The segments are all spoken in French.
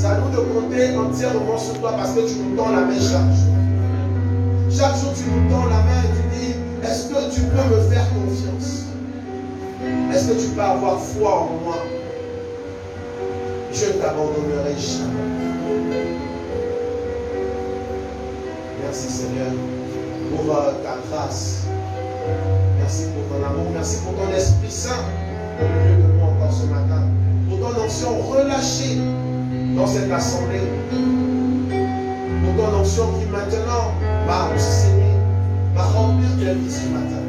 C'est à nous de compter entièrement sur toi parce que tu nous tends la main chaque jour. Chaque jour, tu nous tends la main et tu dis, est-ce que tu peux me faire confiance? Est-ce que tu peux avoir foi en moi? Je ne t'abandonnerai jamais. Merci Seigneur pour ta grâce. Merci pour ton amour. Merci pour ton Esprit Saint au milieu de nous encore ce matin. Pour ton onction relâchée dans cette assemblée. Pour ton onction qui maintenant va enseigner, va remplir des vies ce matin.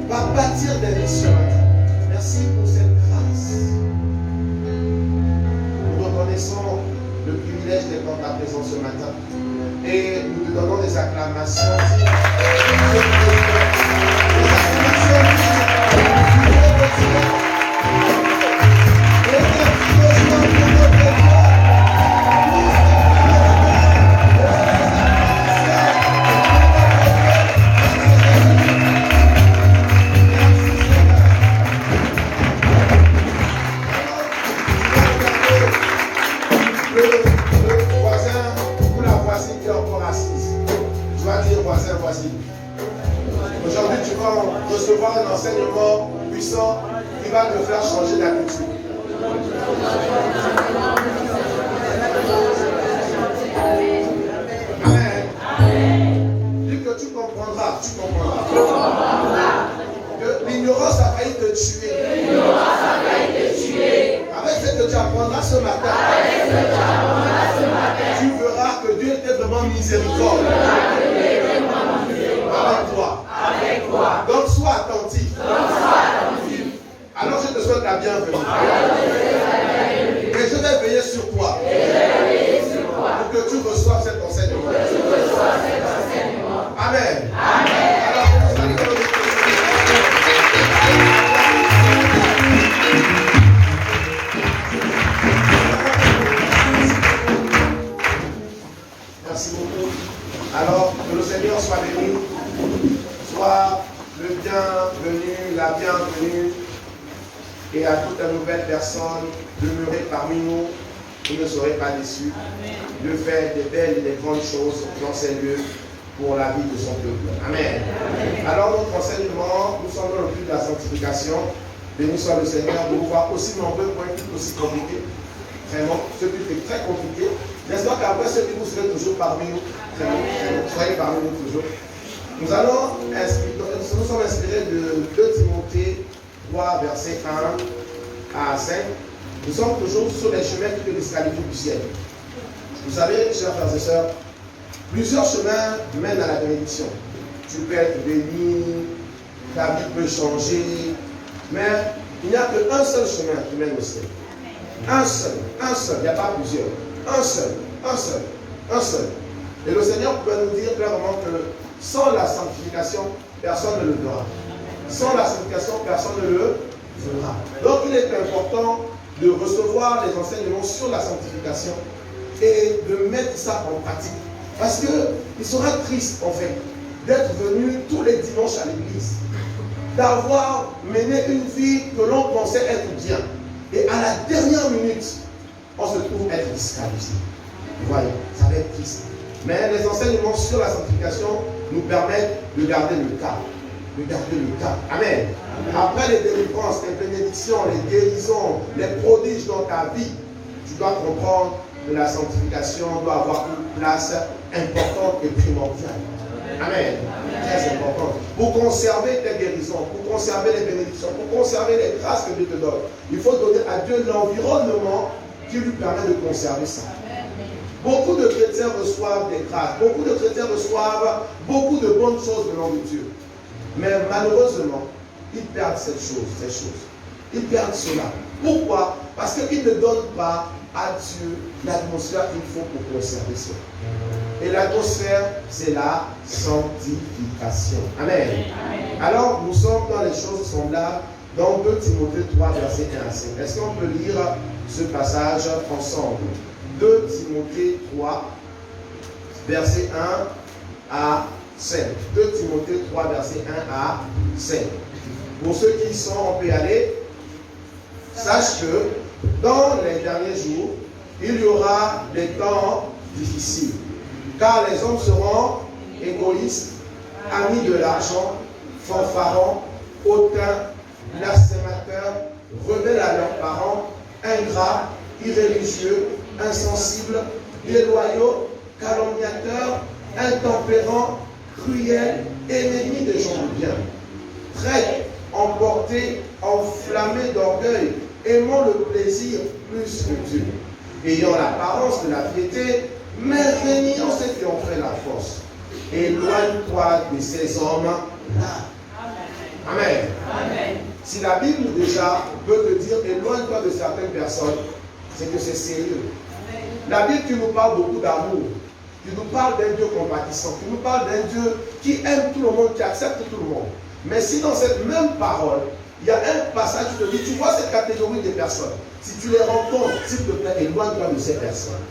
Va bâtir des vies ce matin. Merci pour cette grâce. Nous reconnaissons le privilège d'être dans ta présence ce matin. Et nous te donnons des acclamations. Aujourd'hui, tu vas recevoir un enseignement puissant qui va te faire changer d'attitude. Amen. Dis que tu comprendras, que l'ignorance a failli te tuer. Avec ce que tu apprendras ce matin, tu verras que Dieu était vraiment miséricordieux. Avec toi. Donc sois attentif. Alors je te souhaite la bienvenue. Et je vais veiller sur toi. Pour que tu reçoives cet enseignement. Amen. Alors, merci beaucoup. Alors, que le Seigneur soit béni. Soit le bienvenu, la bienvenue, et à toute nouvelle personne demeurée parmi nous, vous ne serez pas déçus de faire des belles et des grandes choses dans ces lieux pour la vie de son peuple. Amen. Alors notre enseignement, nous sommes dans le but de la sanctification. Béni soit le Seigneur de vous voir aussi nombreux pour un truc aussi compliqué. Vraiment, ce but est très compliqué. J'espère qu'après ce que vous serez toujours parmi nous. Soyez parmi nous toujours. Nous sommes inspirés de 2 Timothée 3, versets 1 à 5. Nous sommes toujours sur les chemins qui te disqualifient du ciel. Vous savez, chers frères et sœurs, plusieurs chemins mènent à la bénédiction. Tu peux être béni, ta vie peut changer, mais il n'y a qu'un seul chemin qui mène au ciel. Un seul, il n'y a pas plusieurs. Un seul. Et le Seigneur peut nous dire clairement que sans la sanctification, personne ne le verra. Sans la sanctification, personne ne le verra. Donc il est important de recevoir les enseignements sur la sanctification et de mettre ça en pratique. Parce qu'il sera triste en fait d'être venu tous les dimanches à l'église, d'avoir mené une vie que l'on pensait être bien. Et à la dernière minute, on se trouve être disqualifié. Vous voyez, ça va être triste. Mais les enseignements sur la sanctification nous permettent de garder le cap. Amen. Après les délivrances, les bénédictions, les guérisons, les prodiges dans ta vie, tu dois comprendre que la sanctification doit avoir une place importante et primordiale. Amen. Très important. Pour conserver tes guérisons, pour conserver les bénédictions, pour conserver les grâces que Dieu te donne, il faut donner à Dieu l'environnement qui lui permet de conserver ça. Beaucoup de chrétiens reçoivent des grâces, beaucoup de chrétiens reçoivent beaucoup de bonnes choses venant de Dieu. Mais malheureusement, ils perdent ces choses. Ils perdent cela. Pourquoi? Parce qu'ils ne donnent pas à Dieu l'atmosphère qu'il faut pour conserver cela. Et l'atmosphère, c'est la sanctification. Amen. Alors, nous sommes dans les choses semblables dans 2 Timothée 3, verset 1 à 5. Est-ce qu'on peut lire ce passage ensemble? 2 Timothée 3, verset 1 à 5. 2 Timothée 3, verset 1 à 5. Pour ceux qui y sont, on peut y aller. Sache que dans les derniers jours, il y aura des temps difficiles. Car les hommes seront égoïstes, amis de l'argent, fanfarons, hautains, blasphémateurs, rebelles à leurs parents, ingrats, irréligieux, insensibles, déloyaux, calomniateurs, intempérants, cruels, ennemis des gens de bien, traîtres, emportés, enflammés d'orgueil, aimant le plaisir plus que Dieu, ayant l'apparence de la piété, mais régnant ceux qui ont fait la force. Éloigne-toi de ces hommes-là. Amen. Amen. Si la Bible déjà peut te dire éloigne-toi de certaines personnes, c'est que c'est sérieux. Amen. La Bible qui nous parle beaucoup d'amour, qui nous parle d'un Dieu compatissant, qui nous parle d'un Dieu qui aime tout le monde, qui accepte tout le monde. Mais si dans cette même parole, il y a un passage qui te dit, tu vois cette catégorie de personnes, si tu les rencontres, s'il te plaît, éloigne-toi de ces personnes.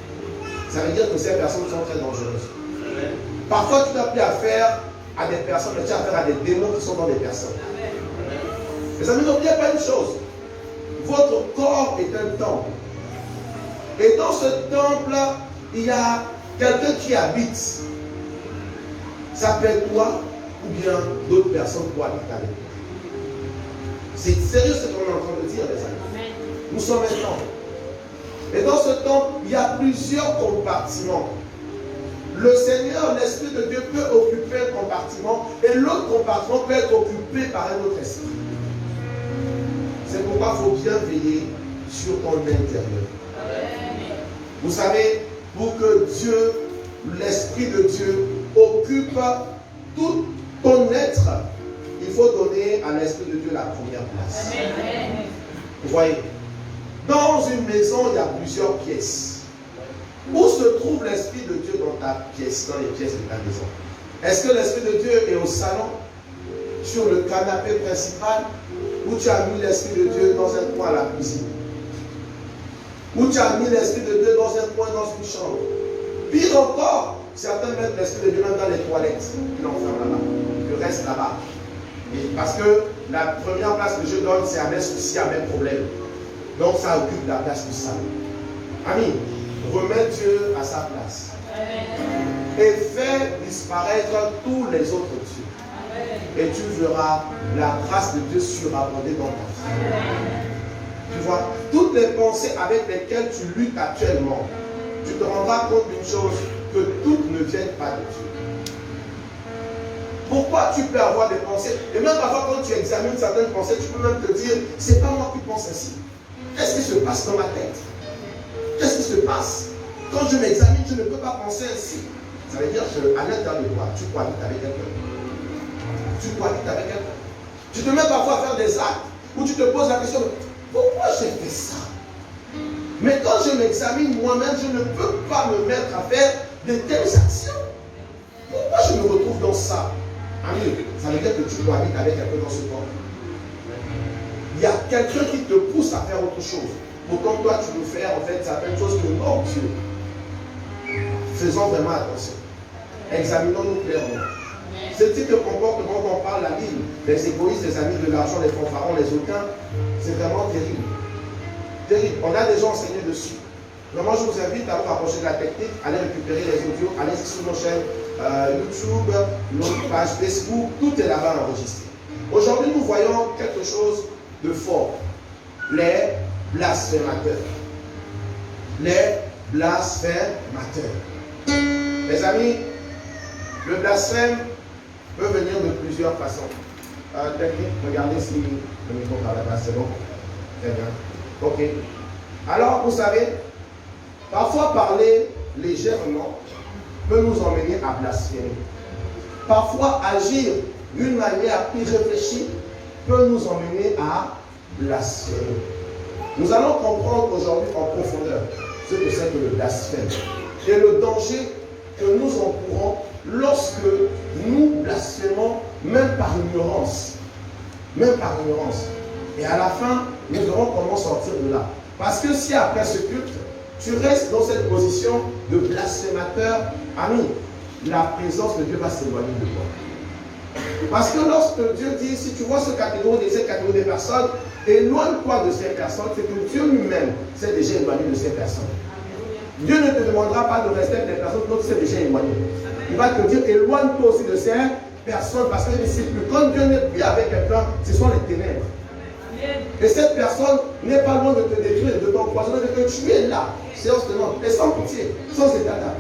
Ça veut dire que ces personnes sont très dangereuses. Amen. Parfois, tu n'as plus affaire à des personnes, mais tu as affaire à des démons qui sont dans des personnes. Mes amis, n'oubliez pas une chose. Votre corps est un temple. Et dans ce temple-là, il y a quelqu'un qui habite. Ça peut être toi ou bien d'autres personnes pour habiter avec toi. C'est sérieux ce qu'on est en train de dire, les amis. Nous sommes un temple. Et dans ce temple, il y a plusieurs compartiments. Le Seigneur, l'Esprit de Dieu peut occuper un compartiment et l'autre compartiment peut être occupé par un autre esprit. C'est pourquoi il faut bien veiller sur ton intérieur. Vous savez, pour que Dieu, l'Esprit de Dieu, occupe tout ton être, il faut donner à l'Esprit de Dieu la première place. Vous voyez, dans une maison, il y a plusieurs pièces. Où se trouve l'Esprit de Dieu dans ta pièce, dans les pièces de ta maison? Est-ce que l'Esprit de Dieu est au salon, sur le canapé principal, ou tu as mis l'Esprit de Dieu dans un coin à la cuisine? Ou tu as mis l'Esprit de Dieu dans un coin, dans une chambre? Pire encore, certains mettent l'Esprit de Dieu même dans les toilettes. Ils l'enferment là-bas. Il reste là-bas. Parce que la première place que je donne, c'est à mes soucis, à mes problèmes. Donc ça occupe la place du salon. Amis, remets Dieu à sa place. Et fais disparaître tous les autres dieux. Et tu verras la grâce de Dieu surabonder dans ta vie. Tu vois, toutes les pensées avec lesquelles tu luttes actuellement, tu te rendras compte d'une chose, que toutes ne viennent pas de Dieu. Pourquoi tu peux avoir des pensées? Et même parfois quand tu examines certaines pensées, tu peux même te dire, c'est pas moi qui pense ainsi. Qu'est-ce qui se passe dans ma tête? Qu'est-ce qui se passe? Quand je m'examine, je ne peux pas penser ainsi. Ça veut dire qu'à l'intérieur de toi, tu cohabites avec quelqu'un. Tu cohabites avec quelqu'un. Tu te mets parfois à faire des actes où tu te poses la question, pourquoi j'ai fait ça? Mais quand je m'examine moi-même, je ne peux pas me mettre à faire de telles actions. Pourquoi je me retrouve dans ça? Ami, ça veut dire que tu cohabites avec quelqu'un dans ce corps. Il y a quelqu'un qui te pousse à faire autre chose. Pourtant, toi, tu veux faire en fait certaines choses que non, Dieu. Faisons vraiment attention. Examinons-nous clairement. Ce type de comportement dont parle la Bible, les égoïstes, les amis de l'argent, les fanfarons, les hautains, c'est vraiment terrible. Terrible. On a déjà enseigné dessus. Vraiment, je vous invite à vous rapprocher de la technique, allez récupérer les audios, allez sur nos chaînes YouTube, notre page Facebook, tout est là-bas enregistré. Aujourd'hui, nous voyons quelque chose de fort. Les blasphémateurs. Les blasphémateurs. Les amis, le blasphème peut venir de plusieurs façons. Technique, regardez si le micro par là-bas, c'est bon. Très bien. Ok. Alors, vous savez, parfois parler légèrement peut nous emmener à blasphémer. Parfois agir d'une manière irréfléchie peut nous emmener à blasphémer. Nous allons comprendre aujourd'hui en profondeur ce que c'est que le blasphème et le danger que nous encourons lorsque nous blasphémons, même par ignorance. Même par ignorance. Et à la fin, nous verrons comment sortir de là. Parce que si après ce culte, tu restes dans cette position de blasphémateur, ami, la présence de Dieu va s'éloigner de toi. Parce que lorsque Dieu dit, si tu vois cette catégorie de personnes, éloigne-toi de ces personnes, c'est que Dieu lui-même s'est déjà éloigné de ces personnes. Dieu ne te demandera pas de rester avec des personnes dont tu sais déjà éloigné. Il va te dire, éloigne-toi aussi de ces personnes parce que c'est plus. Quand Dieu n'est plus avec quelqu'un, ce sont les ténèbres. Et cette personne n'est pas loin de te détruire, de t'empoisonner, de te tuer là, séance de mort, et sans pitié, sans état d'âme.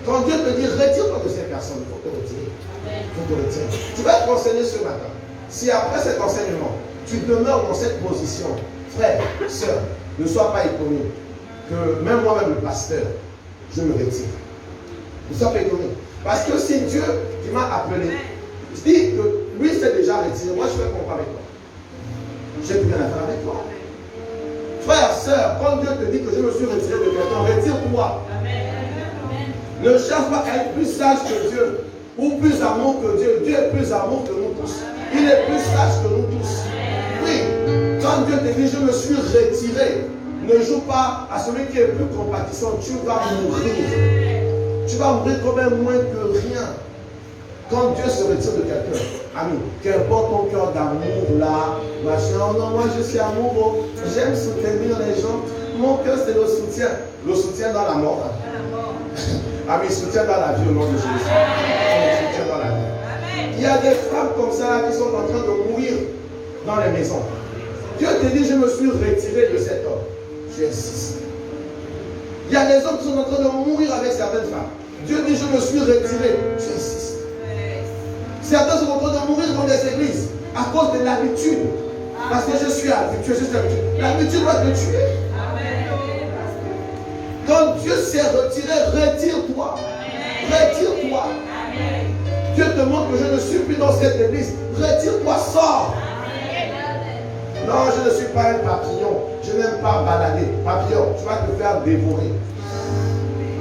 Quand Dieu te dit, retire-toi de ces personnes, il faut te retirer. Il faut te retirer. Tu vas être enseigné ce matin. Si après cet enseignement, tu demeures dans cette position, frère, soeur, ne sois pas étonné que même moi-même, le pasteur, je me retire. Ne sois pas étonné. Parce que si Dieu qui m'a appelé, dit que lui s'est déjà retiré, moi je vais comprendre avec toi. J'ai plus rien à faire avec toi. Frère, soeur, quand Dieu te dit que je me suis retiré de quelqu'un, retire-toi. Ne cherche pas à être plus sage que Dieu ou plus amour que Dieu. Dieu est plus amour que nous tous. Il est plus sage que nous tous. Oui, quand Dieu te dit je me suis retiré, ne joue pas à celui qui est plus compatissant. Tu vas mourir. Tu vas mourir comme un moins que rien. Quand Dieu se retire de quelqu'un, ami, qu'importe ton cœur d'amour là, machin, oh non, moi je suis amoureux, j'aime soutenir les gens, mon cœur c'est le soutien dans la mort. Ami, soutien dans la vie au nom de Jésus. Soutien dans la vie. Il y a des femmes comme ça qui sont en train de mourir dans les maisons. Dieu te dit, je me suis retiré de cet homme. Tu insistes. Il y a des hommes qui sont en train de mourir avec certaines femmes. Dieu dit, je me suis retiré. Tu insistes. Certains sont en train de mourir dans des églises à cause de l'habitude. Parce que je suis habitué, je suis habitué. L'habitude va te tuer. Quand Dieu s'est retiré, retire-toi. Retire-toi. Dieu te montre que je ne suis plus dans cette église. Retire-toi, sors. Non, je ne suis pas un papillon. Je n'aime pas balader. Papillon, tu vas te faire dévorer.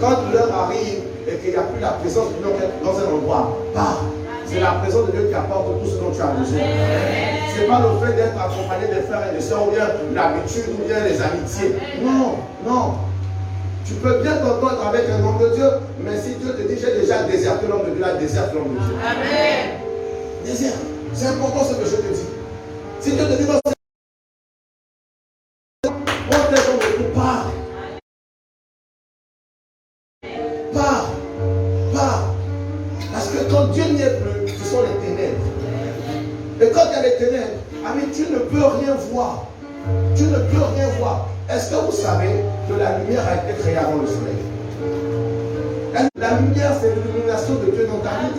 Quand l'heure arrive et qu'il n'y a plus la présence de Dieu dans un endroit, pars. C'est la présence de Dieu qui apporte tout ce dont tu as besoin. Ce n'est pas le fait d'être accompagné des frères et des sœurs, ou bien l'habitude, ou bien les amitiés. Non, non. Tu peux bien t'entendre avec un homme de Dieu, mais si Dieu te dit, j'ai déjà déserté l'homme de Dieu, là, déserte l'homme de Dieu. Amen. Déserte. C'est important ce que je te dis. Si Dieu te dit, non, prends tes jambes et tout, pars. Pars. Pars. Parce que quand Dieu n'y est plus, ce sont les ténèbres. Et quand il y a les ténèbres, ami, tu ne peux rien voir. Tu ne peux rien voir. Est-ce que vous savez que la lumière a été créée avant le soleil? La lumière, c'est l'illumination de Dieu dans ta vie.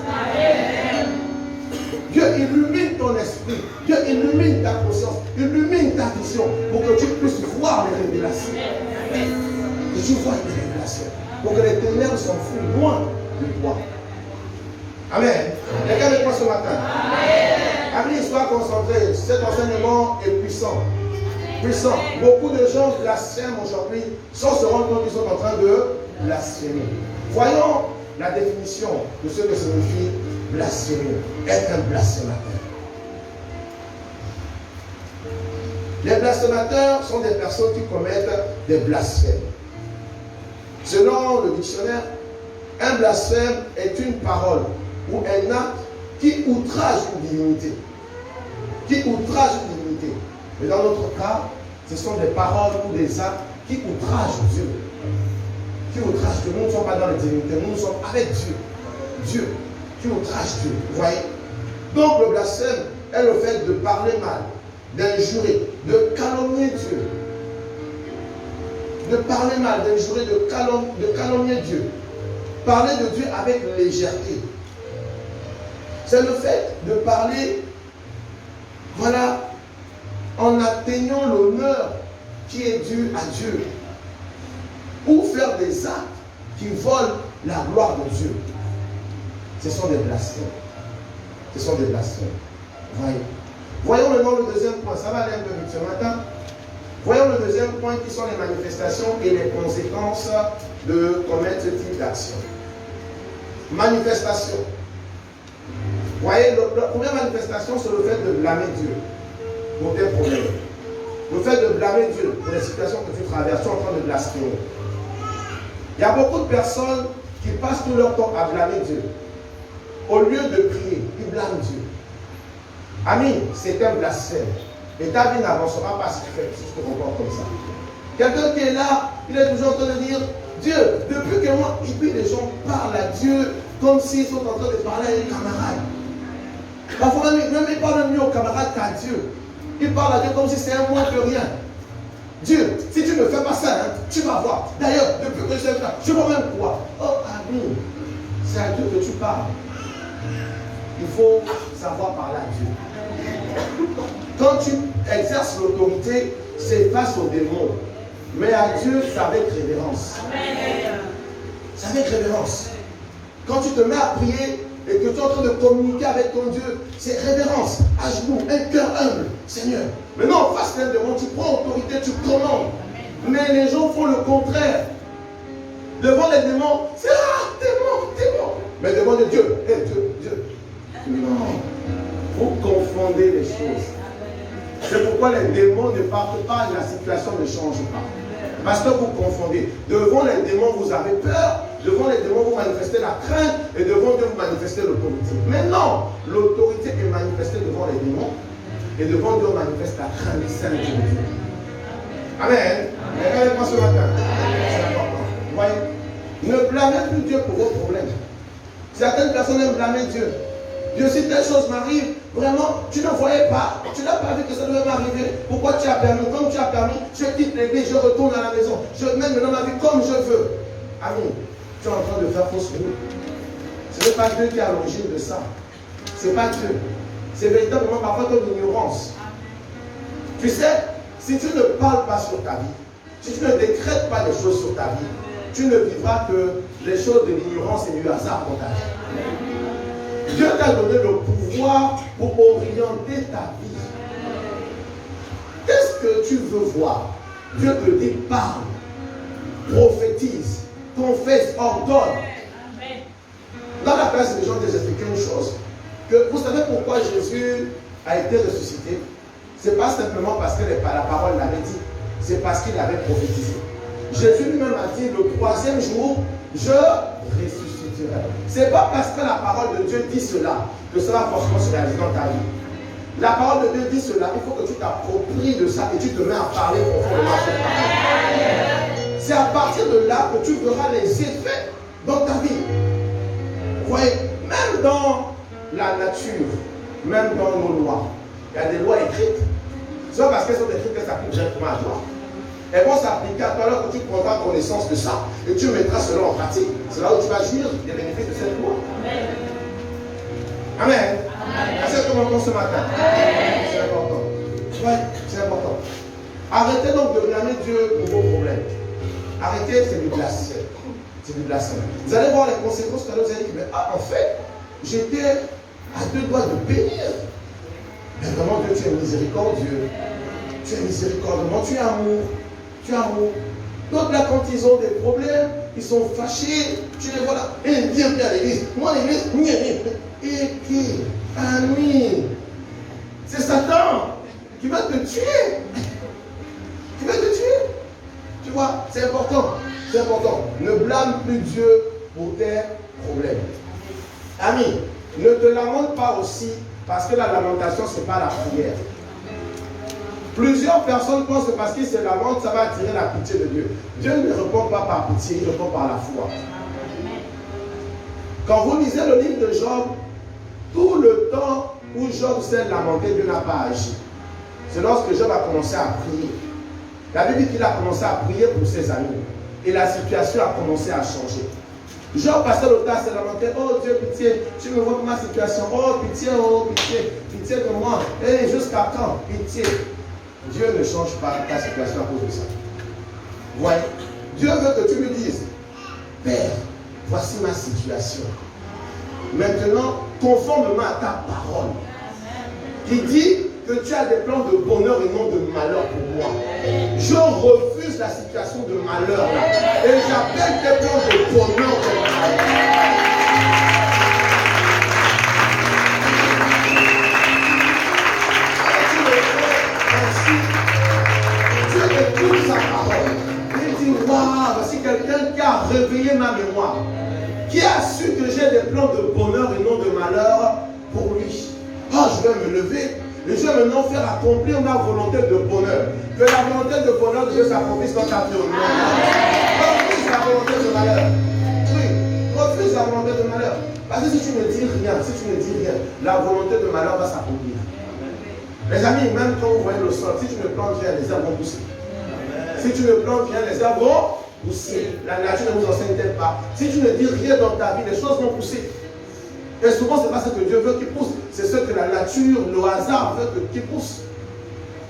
Dieu illumine ton esprit. Dieu illumine ta conscience. Illumine ta vision pour que tu puisses voir les révélations. Que tu vois les révélations. Pour que les ténèbres s'enfuient loin de toi. Amen. Quelqu'un avec moi ce matin? Amen. Sois concentré. Cet enseignement est puissant. Puissant. Beaucoup de gens blasphèment aujourd'hui sans se rendre compte qu'ils sont en train de blasphémer. Voyons la définition de ce que signifie blasphémer. Être un blasphémateur. Les blasphémateurs sont des personnes qui commettent des blasphèmes. Selon le dictionnaire, un blasphème est une parole ou un acte qui outrage une divinité. Qui outrage une divinité. Mais dans notre cas, ce sont des paroles ou des actes qui outragent Dieu. Qui outragent Dieu. Nous ne sommes pas dans les divinités, nous sommes avec Dieu. Dieu, qui outrage Dieu. Vous voyez? Donc le blasphème est le fait de parler mal, d'injurer, de calomnier Dieu. De parler mal, d'injurer, de calomnier Dieu. Parler de Dieu avec légèreté. C'est le fait de parler, voilà, en atteignant l'honneur qui est dû à Dieu. Ou faire des actes qui volent la gloire de Dieu. Ce sont des blasphèmes. Ce sont des blasphèmes. Voyez. Voyons maintenant le deuxième point. Ça va aller un peu vite ce matin. Voyons le deuxième point qui sont les manifestations et les conséquences de commettre ce type d'action. Manifestation. Vous voyez, la première manifestation, c'est le fait de blâmer Dieu pour tes problèmes. Le fait de blâmer Dieu pour les situations que tu traverses, tu es en train de blasphémer. Il y a beaucoup de personnes qui passent tout leur temps à blâmer Dieu. Au lieu de prier, ils blâment Dieu. Ami, c'est un blasphème. Et ta vie n'avancera pas si tu te comportes comme ça. Quelqu'un qui est là, il est toujours en train de dire, Dieu, depuis que moi, et puis les gens parlent à Dieu comme s'ils sont en train de parler à un camarade. Parfois même ils parlent mieux aux camarades qu'à Dieu. Ils parlent à Dieu comme si c'est un moins que rien. Dieu, si tu ne fais pas ça, hein, tu vas voir. D'ailleurs, depuis que je fais ça, je vois même quoi. Oh, ami, c'est à Dieu que tu parles. Il faut savoir parler à Dieu. Quand tu exerces l'autorité, c'est face aux démons. Mais à Dieu, c'est avec révérence. C'est avec révérence. Quand tu te mets à prier et que tu es en train de communiquer avec ton Dieu, c'est révérence, à genoux, un cœur humble. Seigneur. Maintenant, face à un démon, tu prends autorité, tu commandes. Mais les gens font le contraire. Devant les démons, c'est démon. Mais devant Dieu, Dieu. Non. Vous confondez les choses. C'est pourquoi les démons ne partent pas et la situation ne change pas. Parce que vous confondez. Devant les démons, vous avez peur. Devant les démons, vous manifestez la crainte. Et devant Dieu, vous manifestez l'autorité. Mais non, l'autorité est manifestée devant les démons. Et devant Dieu, on manifeste la crainte sainte de Dieu. Amen. Regardez-moi ce matin. C'est important. Vous voyez, ne blâmez plus Dieu pour vos problèmes. Certaines personnes aiment blâmer Dieu. Dieu, si telle chose m'arrive, vraiment, tu ne voyais pas, tu n'as pas vu que ça devait m'arriver. Pourquoi tu as permis? Comme tu as permis, je quitte l'église, je retourne à la maison. Je mène maintenant ma vie comme je veux. Ami, tu es en train de faire fausse route. Ce n'est pas Dieu qui est à l'origine de ça. Ce n'est pas Dieu. C'est véritablement parfois ton ignorance. Tu sais, si tu ne parles pas sur ta vie, si tu ne décrètes pas des choses sur ta vie, tu ne vivras que les choses de l'ignorance et du hasard dans ta vie. Dieu t'a donné le pouvoir pour orienter ta vie. Qu'est-ce que tu veux voir? Dieu te dit parle, prophétise, confesse, ordonne. Dans la place des gens, je vais expliquer une chose. Que vous savez pourquoi Jésus a été ressuscité? Ce n'est pas simplement parce que la parole l'avait dit, c'est parce qu'il avait prophétisé. Jésus lui-même a dit, le 3e jour, je ressusciterai. Ce n'est pas parce que la parole de Dieu dit cela que cela va forcément se réaliser dans ta vie. La parole de Dieu dit cela, il faut que tu t'appropries de ça et tu te mets à parler conformément à cette parole. C'est à partir de là que tu verras les effets dans ta vie. Vous voyez, même dans la nature, même dans nos lois, il y a des lois écrites. C'est pas parce qu'elles sont écrites qu'elles s'appliquent directement à toi. Elles vont s'appliquer à toi alors que tu prendras connaissance de ça et tu mettras cela en pratique. C'est là où tu vas jouir des bénéfices de cette loi. Amen. Est-ce que tu m'entends ce matin? C'est important. Ouais, c'est important. Arrêtez donc de blâmer Dieu pour vos problèmes. Arrêtez, c'est du blasphème. C'est du blasphème. Vous allez voir les conséquences que vous allez dire, mais en fait, j'étais à 2 doigts de périr. Mais vraiment, Dieu, tu es miséricordieux. Tu es miséricordieux. Tu es amour. Tu es amour. Donc là, quand ils ont des problèmes, ils sont fâchés, tu les vois là, et ils viennent à l'église. Moi, l'église, et qui? Ami, c'est Satan qui va te tuer. Qui va te tuer. Tu vois, c'est important. C'est important. Ne blâme plus Dieu pour tes problèmes. Ami, ne te lamente pas aussi, parce que la lamentation, ce n'est pas la prière. Plusieurs personnes pensent que parce qu'ils se lamentent, ça va attirer la pitié de Dieu. Dieu ne répond pas par pitié, il répond par la foi. Quand vous lisez le livre de Job, tout le temps où Job s'est lamenté, Dieu n'a pas agi. C'est lorsque Job a commencé à prier. La Bible dit qu'il a commencé à prier pour ses amis. Et la situation a commencé à changer. Job passait le temps à se lamenter. Oh Dieu, pitié, tu me vois pour ma situation. Oh pitié, pitié de moi. Et jusqu'à quand? Pitié. Dieu ne change pas ta situation à cause de ça. Ouais. Dieu veut que tu lui dises, Père, voici ma situation. Maintenant, conformément à ta parole, qui dit que tu as des plans de bonheur et non de malheur pour moi. Je refuse la situation de malheur là. Et j'appelle tes plans de bonheur pour moi. Écoute sa parole. Il dit, waouh, voici quelqu'un qui a réveillé ma mémoire, qui a su que j'ai des plans de bonheur et non de malheur pour lui. Oh, je vais me lever Et je vais maintenant faire accomplir ma volonté de bonheur. Que la volonté de bonheur de Dieu s'accomplisse dans ta vie au nom. Refuse la volonté de malheur. Oui, refuse la volonté de malheur. Parce que si tu ne dis rien, la volonté de malheur va s'accomplir. Les amis, même quand vous voyez le sol, si tu ne plantes rien, les arbres vont pousser. Si tu ne plantes rien, les arbres vont pousser. La nature ne vous enseigne-t-elle pas? Si tu ne dis rien dans ta vie, les choses vont pousser. Et souvent, ce n'est pas ce que Dieu veut qu'il pousse, c'est ce que la nature, le hasard veut qu'il pousse.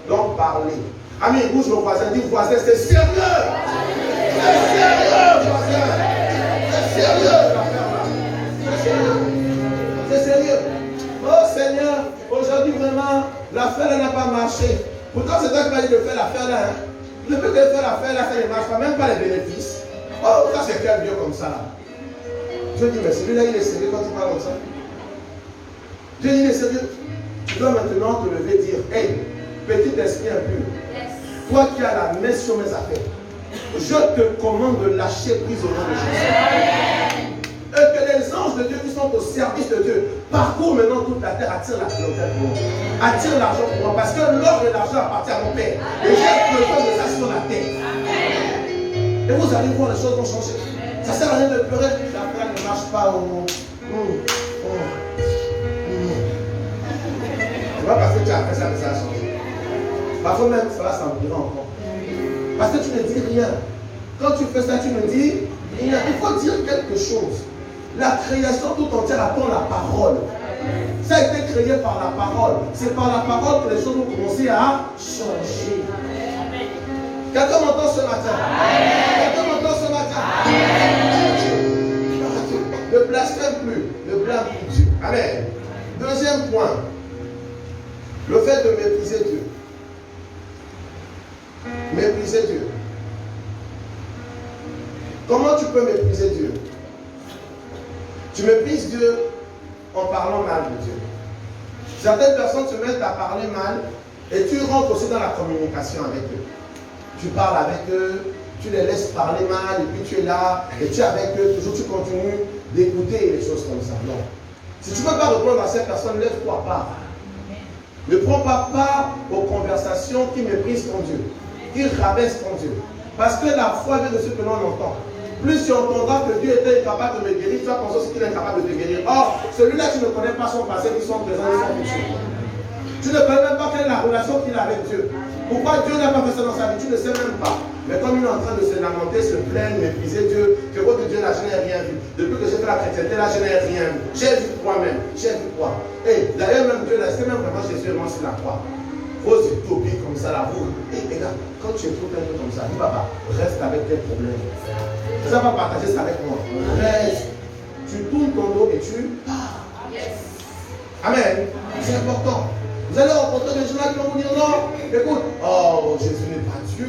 Donc, parlez. Ami, bouge le voisin, dis voisin, c'est sérieux. C'est sérieux, voisin. C'est sérieux, l'affaire-là. C'est sérieux. C'est sérieux. Oh Seigneur, aujourd'hui vraiment, l'affaire n'a pas marché. Pourtant, c'est toi qui m'as dit de faire l'affaire là. Hein. Depuis que je fais l'affaire là, ça ne marche pas, même pas les bénéfices. Oh, ça c'est quel Dieu comme ça là. Je dis, mais celui-là, il est sérieux quand tu parles comme ça. Je dis, il est sérieux. Tu dois maintenant te lever et dire, hey, petit esprit impur, toi qui as la main sur mes affaires, je te commande de lâcher prise au nom de Jésus. Et que les anges de Dieu qui sont au service de Dieu parcourent maintenant toute la terre, attirent la clientèle pour moi. Attire l'argent pour moi. Parce que l'or et l'argent appartient à mon Père. Et j'ai besoin de ça sur la terre. Et vous allez voir, les choses vont changer. Ça ne sert à rien de pleurer. L'affaire ne marche pas. C'est pas parce que tu as fait ça que ça a changé. Parfois même, ça va s'empirer encore. Parce que tu ne dis rien. Quand tu fais ça, tu ne dis rien. Il faut dire quelque chose. La création tout entière attend la parole. Ça a été créé par la parole. C'est par la parole que les choses vont commencer à changer. Quelqu'un m'entend ce matin? Quelqu'un m'entend ce matin? Ne blasphème plus. Ne blâme plus Dieu. Amen. Deuxième point. Le fait de mépriser Dieu. Mépriser Dieu. Comment tu peux mépriser Dieu? Tu méprises Dieu en parlant mal de Dieu. Certaines personnes se mettent à parler mal et tu rentres aussi dans la communication avec eux. Tu parles avec eux, tu les laisses parler mal et puis tu es là et tu es avec eux, toujours tu continues d'écouter les choses comme ça. Non. Si tu ne veux pas répondre à cette personne, lève-toi pas. Ne prends pas part aux conversations qui méprisent ton Dieu, qui rabaissent ton Dieu. Parce que la foi vient de ce que l'on entend. Plus tu entendras que Dieu était incapable de me guérir, tu vas penser aussi qu'il est incapable de te guérir. Or, celui-là, tu ne connais pas son passé, qui sont présents, ils sont touchés. Tu ne connais même pas quelle est la relation qu'il a avec Dieu. Pourquoi Dieu n'a pas fait ça dans sa vie, tu ne sais même pas. Mais comme il est en train de se lamenter, se plaindre, mépriser Dieu, que votre Dieu là, je n'ai rien vu. Depuis que j'ai fait la chrétienté, là, je n'ai rien vu. J'ai vu quoi même? J'ai vu quoi? Et d'ailleurs, même Dieu, là, c'est même vraiment Jésus vraiment sur la croix. Vos utopies comme ça, là, vous. Et regarde, quand tu écoutes un peu comme ça, dis papa, reste avec tes problèmes. Tu ne vas pas partager ça avec moi. Reste. Tu tournes ton dos et tu pars. Amen. C'est important. Vous allez rencontrer des gens là qui vont vous dire non. Écoute, oh, Jésus n'est pas Dieu.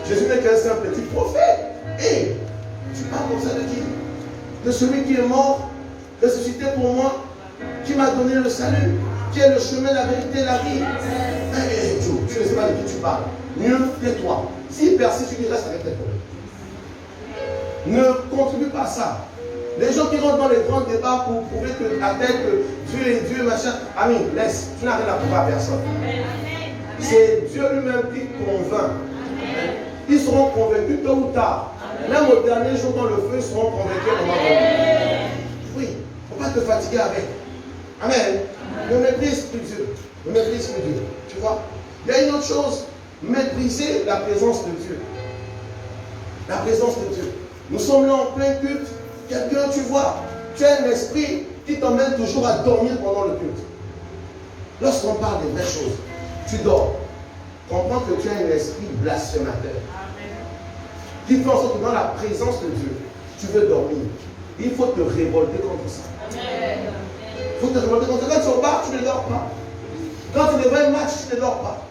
Jésus n'est qu'un simple petit prophète. Et tu parles comme ça de qui? De celui qui est mort, ressuscité pour moi, qui m'a donné le salut, qui est le chemin, la vérité, la vie. Hey, tu ne sais pas de qui tu parles. Mieux tais-toi. S'il persiste, tu dis reste avec tes problèmes. Ne contribue pas à ça. Les gens qui rentrent dans les grands débats pour prouver que la tête, que Dieu est Dieu, machin. Ami, laisse. Tu n'as rien à prouver à personne. C'est Dieu lui-même qui convainc. Ils seront convaincus tôt ou tard. Même au dernier jour dans le feu, ils seront convaincus au moment donné. Oui, il ne faut pas te fatiguer avec. Amen. Ne méprise plus Dieu. Ne méprise plus Dieu. Tu vois? Il y a une autre chose. Mépriser la présence de Dieu. La présence de Dieu. Nous sommes là en plein culte. Quelqu'un, tu vois, tu as un esprit qui t'emmène toujours à dormir pendant le culte. Lorsqu'on parle des vraies choses, tu dors. Comprends que tu as un esprit blasphémateur. Qui fait en sorte que dans la présence de Dieu, tu veux dormir. Il faut te révolter contre ça. Il faut te révolter contre ça. Quand tu es au bar, tu ne dors pas. Quand tu es devant un match, tu ne dors pas.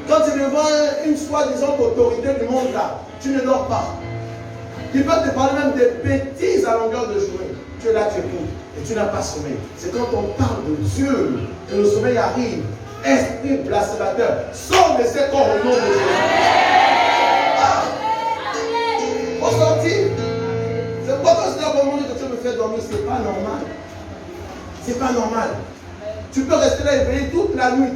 Quand tu es devant une soi-disant autorité du monde là, tu ne dors pas. Ils peuvent te parler même des bêtises à longueur de journée. Tu es là, tu écoutes et tu n'as pas sommeil. C'est quand on parle de Dieu que le sommeil arrive. Esprit blasphémateur, sors de ces corps au nom de Jésus. Faut sortir. C'est pourquoi quand c'est là que Dieu me fait dormir, c'est pas normal. C'est pas normal. Tu peux rester là éveillé toute la nuit,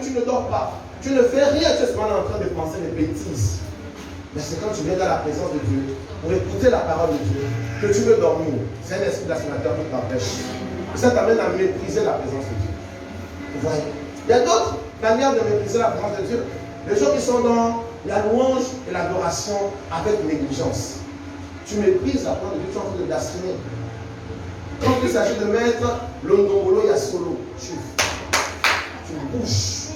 tu ne dors pas. Tu ne fais rien, tu es seulement en train de penser des bêtises. Mais c'est quand tu viens dans la présence de Dieu, pour écouter la parole de Dieu, que tu veux dormir. C'est un esprit blasphémateur qui t'empêche. Ça t'amène à mépriser la présence de Dieu. Vous voyez? Il y a d'autres manières de mépriser la présence de Dieu. Les gens qui sont dans la louange et l'adoration avec négligence. Tu méprises la parole de Dieu, tu es en train de blasphémer. Quand il s'agit de mettre l'ondombolo, il y a solo. Tu bouges.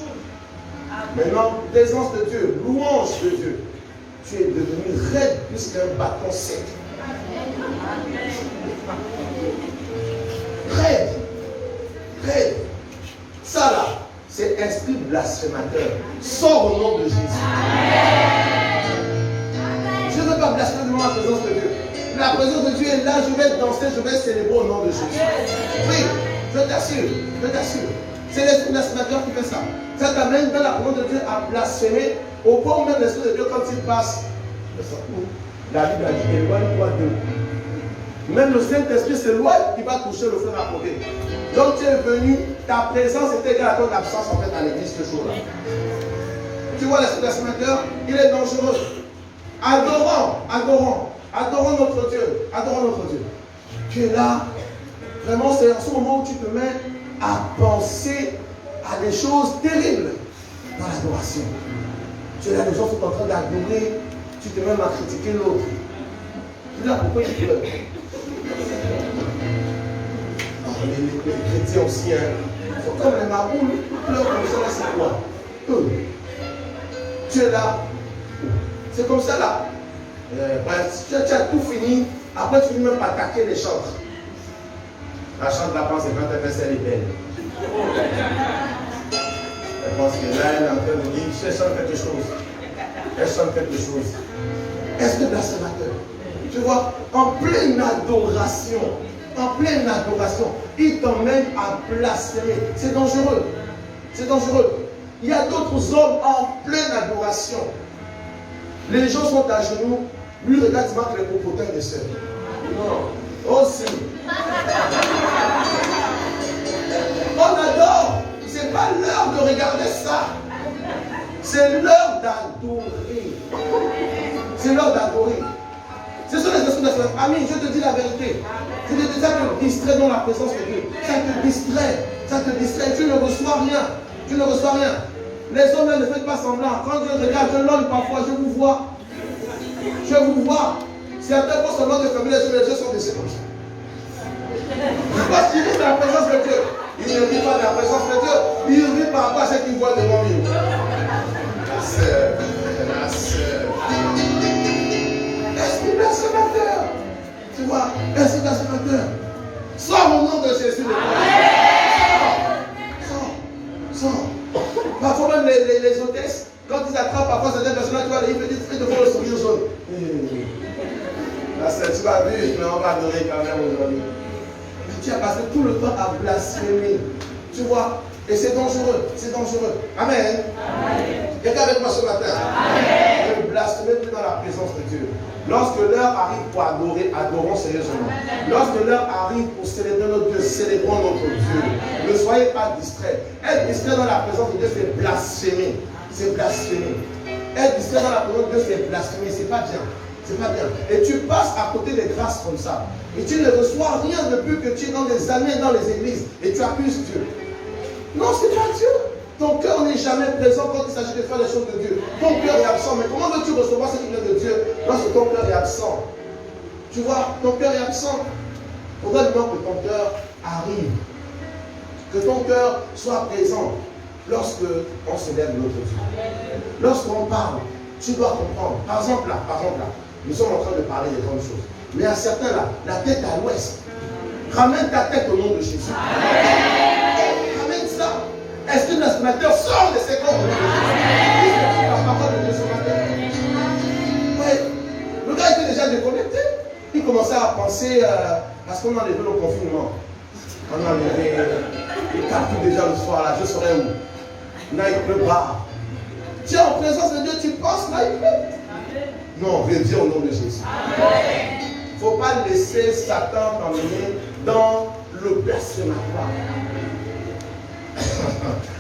Maintenant, présence de Dieu, louange de Dieu. Tu es devenu raide plus qu'un bâton sec. Raide. Ça là, c'est esprit blasphémateur. Sors au nom de Jésus. Je ne veux pas blasphémer devant la présence de Dieu. La présence de Dieu est là, je vais danser, je vais célébrer au nom de Jésus. Oui, je t'assure. C'est l'esprit blasphémateur qui fait ça. Ça t'amène dans la présence de Dieu à blasphémer, au point où même l'esprit de Dieu, quand il passe, la Bible a dit, éloigne-toi d'eux. Même le Saint-Esprit s'éloigne, qui va toucher le frère à côté. Donc tu es venu, ta présence est égale à ton absence en fait à l'église ce jour-là. Tu vois l'esprit blasphémateur, il est dangereux. Adorons notre Dieu. Tu es là, vraiment c'est en ce moment où tu te mets à penser à des choses terribles dans l'adoration. Tu es là, les gens sont en train d'adorer, tu te mets même à critiquer l'autre. Tu dis là, pourquoi il pleure? Les chrétiens aussi, ils sont comme les maroules, ils pleurent comme ça, là c'est quoi? Tu es là, c'est comme ça là. Tu as tout fini, après tu finis même par attaquer les chantres. La chante la pense, c'est quand elle fait, elle est belle. Elle pense que là, elle est en train de dire, elle chante quelque chose. Est-ce que blasphémateur? Tu vois, en pleine adoration, il t'emmène à blasphémer. C'est dangereux. Il y a d'autres hommes en pleine adoration. Les gens sont à genoux, lui regarde, il manque les popotin de sœur. Non, aussi. On adore. C'est pas l'heure de regarder ça. C'est l'heure d'adorer. Ce sont les esprits de la Amis, je te dis la vérité. Ça te distrait dans la présence de Dieu. Ça te distrait. Tu ne reçois rien. Les hommes ne font pas semblant. Quand je regarde, je l'homme parfois, je vous vois. Certains font semblant de fermer les yeux sont baissés comme ça. Parce qu'il vit dans la présence de Dieu. Il ne vit pas dans la présence de Dieu. Il vit par rapport à ce qu'il voit devant lui. La sœur. Esprit blasphémateur. Tu vois, esprit blasphémateur. Sors au nom de Jésus. Sors. Parfois même les hôtesses, quand ils attrapent parfois certaines personnes, tu vois, ils te font le sourire jaune. La sœur, tu vas vu, mais on va adorer quand même aujourd'hui. Tu as passé tout le temps à blasphémer. Tu vois, et c'est dangereux. Amen. Quelqu'un avec moi ce matin. Ne blasphémez plus dans la présence de Dieu. Lorsque l'heure arrive pour adorer, adorons sérieusement. Lorsque l'heure arrive pour célébrer notre Dieu, célébrons notre Dieu. Ne soyez pas distraits. Être distrait dans la présence de Dieu, c'est blasphémer. Être distrait dans la présence de Dieu, c'est blasphémer. C'est pas bien. Et tu passes à côté des grâces comme ça. Et tu ne reçois rien depuis que tu es dans des années dans les églises. Et tu accuses Dieu. Non, c'est pas Dieu. Ton cœur n'est jamais présent quand il s'agit de faire les choses de Dieu. Ton cœur est absent. Mais comment veux-tu recevoir ce qui vient de Dieu lorsque ton cœur est absent? Tu vois, ton cœur est absent. Il faudrait que ton cœur arrive. Que ton cœur soit présent lorsque on célèbre notre Dieu. Lorsqu'on parle, tu dois comprendre. Par exemple là, nous sommes en train de parler des grandes choses. Mais à certains là, la tête à l'ouest. Ramène ta tête au nom de Jésus. Ramène ça. Est-ce que l'aspirateur sort de ses corps? La parole de Dieu ce matin. Oui. Le gars était déjà déconnecté. Il commençait à penser parce qu'on a enlevé le confinement. On a enlevé. Il calcule déjà le soir là. Je serai où? Là, il pleut pas. Tu es en présence de Dieu, tu penses là, il pleut. Non, reviens au nom de Jésus. Il ne faut pas laisser Satan t'emmener dans le blasphématoire.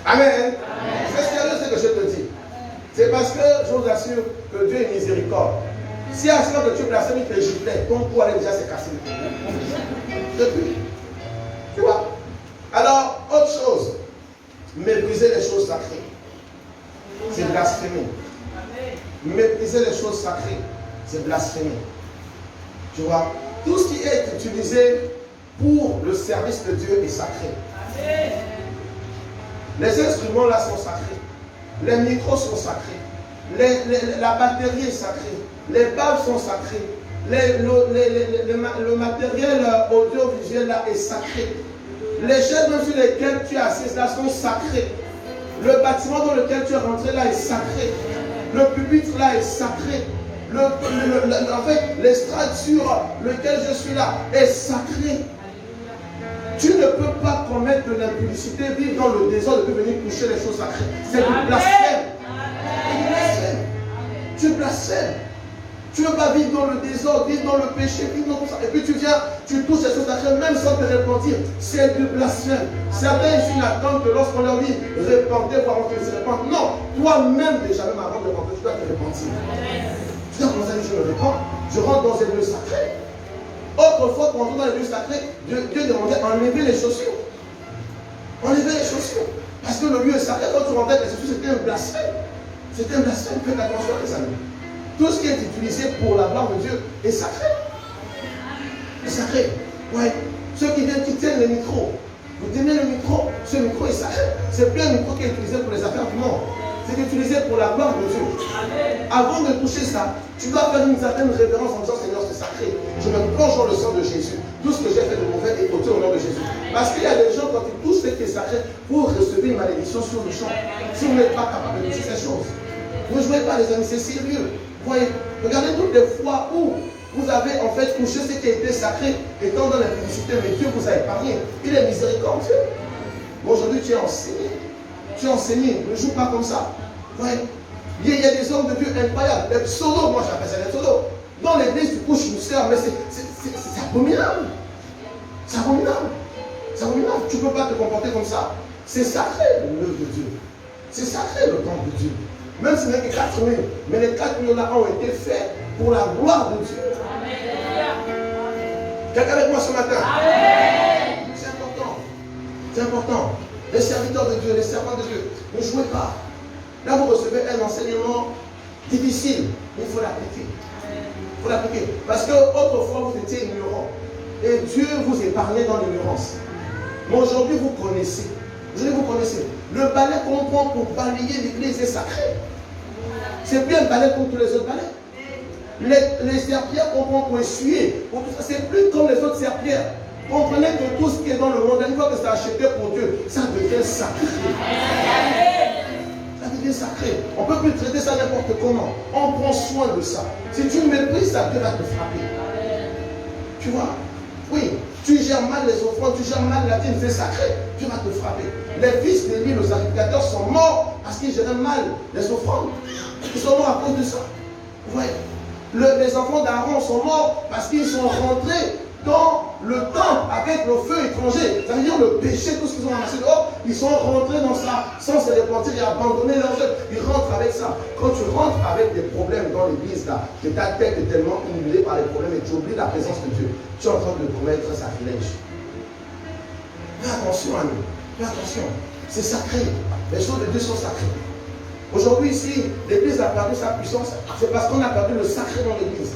Amen. C'est sérieux ce que je te dis. C'est parce que je vous assure que Dieu est miséricorde. Si à ce moment que tu blasphèmes, il te giflait, ton cou allait déjà se casser. Depuis. Tu vois? Alors, autre chose, mépriser les choses sacrées. C'est blasphémer. Mépriser les choses sacrées, c'est blasphémer. Tu vois? Tout ce qui est utilisé pour le service de Dieu est sacré. Les instruments là sont sacrés. Les micros sont sacrés. La batterie est sacrée. Les balles sont sacrées. Le matériel audiovisuel là est sacré. Les chaises sur lesquelles tu es assis là sont sacrées. Le bâtiment dans lequel tu es rentré là est sacré. Le pupitre là est sacré. En fait, l'estrade sur lequel je suis là est sacré. Tu ne peux pas commettre de l'impudicité, vivre dans le désordre et venir toucher les choses sacrées. C'est du blasphème. Tu blasphèmes. Tu ne veux pas vivre dans le désordre, vivre dans le péché, vivre dans tout ça. Et puis tu viens, tu touches les choses sacrées, même sans te repentir. C'est du blasphème. Certains ici n'attendent que lorsqu'on leur dit répandez pour avant qu'ils se répandent. Non, toi-même déjà, même avant de rentrer, tu dois te repentir. Tu dois commencer à dire je me répands, je rentre dans un lieu sacré. Autrefois, quand on rentre dans les lieux sacrés, Dieu demandait enlever les chaussures. Enlever les chaussures. Parce que le lieu est sacré, quand tu rentrais avec les chaussures, c'était un blasphème. C'était un blasphème. Faites attention, les amis. Tout ce qui est utilisé pour la gloire de Dieu est sacré. C'est sacré. Ouais. Ceux qui viennent, qui tiennent le micro. Vous tenez le micro, ce micro est sacré. C'est plus un micro qui est utilisé pour les affaires du monde. C'est utilisé pour la gloire de Dieu. Avant de toucher ça, tu dois faire une certaine révérence en disant Seigneur, c'est sacré. Je me plonge dans le sang de Jésus. Tout ce que j'ai fait de mauvais est ôté au nom de Jésus. Parce qu'il y a des gens, quand ils touchent ce qui est sacré, vous recevez une malédiction sur le champ. Si vous n'êtes pas capable de toucher ces choses. Ne jouez pas, les amis, c'est sérieux. Voyez, regardez toutes les fois où vous avez en fait touché ce qui a été sacré, étant dans l'impudicité, mais Dieu vous a épargné. Il est miséricordieux. Aujourd'hui, tu es enseigné. Tu es enseigné. Ne joue pas comme ça. Voyez, il y a des hommes de Dieu incroyables. Les pseudos, moi j'appelle ça les pseudos. Dans l'église, tu couches une sœur, mais c'est abominable. C'est abominable. C'est abominable. Tu ne peux pas te comporter comme ça. C'est sacré l'œuvre de Dieu. C'est sacré le temple de Dieu. Même si ce n'est que 4 000, mais les 4 000 là ont été faits pour la gloire de Dieu. Quelqu'un avec moi ce matin? C'est important. C'est important. Les serviteurs de Dieu, les servants de Dieu, ne jouez pas. Là, vous recevez un enseignement difficile, mais il faut l'appliquer. Il faut l'appliquer. Parce que autrefois, vous étiez ignorants. Et Dieu vous épargnait dans l'ignorance. Mais aujourd'hui, vous connaissez. Aujourd'hui, vous connaissez. Le balai qu'on prend pour balayer l'église est sacré. C'est plus un balai comme tous les autres balais. Les serpillères qu'on prend pour essuyer, c'est plus comme les autres serpillères. Comprenez que tout ce qui est dans le monde, une fois que c'est acheté pour Dieu, ça devient sacré. Ça devient sacré. On ne peut plus traiter ça n'importe comment. On prend soin de ça. Si tu méprises ça, Dieu va te frapper. Tu vois? Oui. Tu gères mal les offrandes, tu gères mal la dîme, c'est sacré. Dieu va te frapper. Les fils d'Élie, les sacrificateurs, sont morts parce qu'ils géraient mal les offrandes. Ils sont morts à cause de ça. Vous voyez? Les enfants d'Aaron sont morts parce qu'ils sont rentrés dans le temple avec le feu étranger. Ça veut dire le péché, tout ce qu'ils ont amassé dehors, ils sont rentrés dans ça sans se repentir et abandonner leurs œuvres. Ils rentrent avec ça. Quand tu rentres avec des problèmes dans l'église, là, que ta tête est tellement humiliée par les problèmes et tu oublies la présence de Dieu, tu es en train de commettre un sacrilège. Fais attention à nous. Fais attention. C'est sacré. Les choses de Dieu sont sacrées. Aujourd'hui, ici, l'église a perdu sa puissance. C'est parce qu'on a perdu le sacré dans l'église.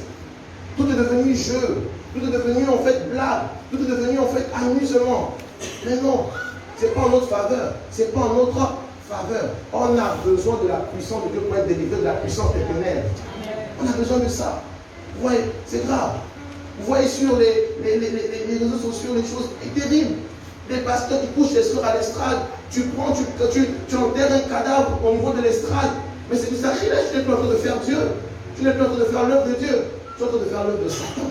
Tout est devenu jeu. Tout est devenu en fait blague. Tout est devenu en fait amusement. Mais non, ce n'est pas en notre faveur. Ce n'est pas en notre faveur. On a besoin de la puissance de Dieu pour être délivré de la puissance des ténèbres. On a besoin de ça. Vous voyez, c'est grave. Vous voyez sur les réseaux sociaux les choses terribles. Des pasteurs qui couchent les soeurs à l'estrade. Tu enterres un cadavre au niveau de l'estrade. Mais c'est du sacrilège. Tu n'es plus en train de faire Dieu. Tu n'es plus en train de faire l'œuvre de Dieu. Tu es en train de faire l'œuvre de Satan.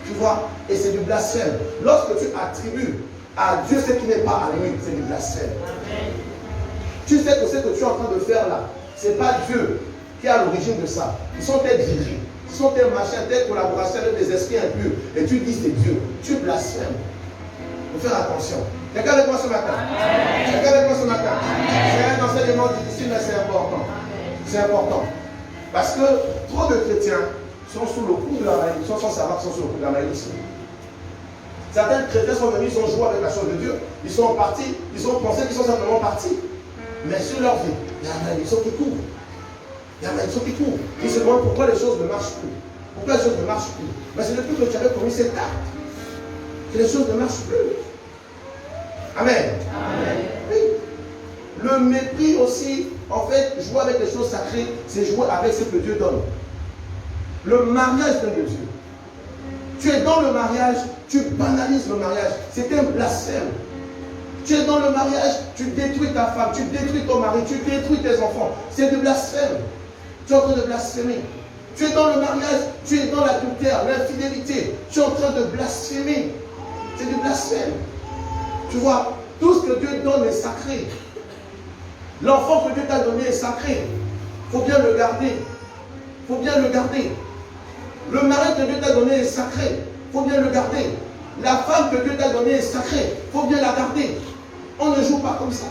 Tu vois? Et c'est du blasphème. Lorsque tu attribues à Dieu ce qui n'est pas à lui, c'est du blasphème. Tu sais que ce que tu es en train de faire là, ce n'est pas Dieu qui est à l'origine de ça. Ils sont tes dirigeants. Ils sont tes machins, tes collaborateurs, des esprits impurs. Et tu dis c'est Dieu. Tu blasphèmes. Il faut faire attention. Quelqu'un avec moi ce matin? Quelqu'un avec moi ce matin? C'est un enseignement difficile, mais c'est important. C'est important. Parce que trop de chrétiens sont sous le coup de la malédiction, sans savoir qu'ils sont sous le coup de la malédiction. Certains chrétiens sont venus, ils ont joué avec la chose de Dieu. Ils sont partis, ils ont pensé qu'ils sont simplement partis. Mais sur leur vie, il y a une malédiction qui court. Il y a une malédiction qui court. Ils se demandent pourquoi les choses ne marchent plus. Pourquoi les choses ne marchent plus? Mais c'est depuis que tu avais commis cet acte que les choses ne marchent plus. Amen. Amen. Oui. Le mépris aussi, en fait, jouer avec les choses sacrées, c'est jouer avec ce que Dieu donne. Le mariage vient de Dieu. Tu es dans le mariage, tu banalises le mariage. C'est un blasphème. Tu es dans le mariage, tu détruis ta femme, tu détruis ton mari, tu détruis tes enfants. C'est du blasphème. Tu es en train de blasphémer. Tu es dans le mariage, tu es dans l'adultère, l'infidélité. Tu es en train de blasphémer. C'est du blasphème. Tu vois, tout ce que Dieu donne est sacré. L'enfant que Dieu t'a donné est sacré. Il faut bien le garder. Il faut bien le garder. Le mari que Dieu t'a donné est sacré. Il faut bien le garder. La femme que Dieu t'a donnée est sacrée. Il faut bien la garder. On ne joue pas comme ça.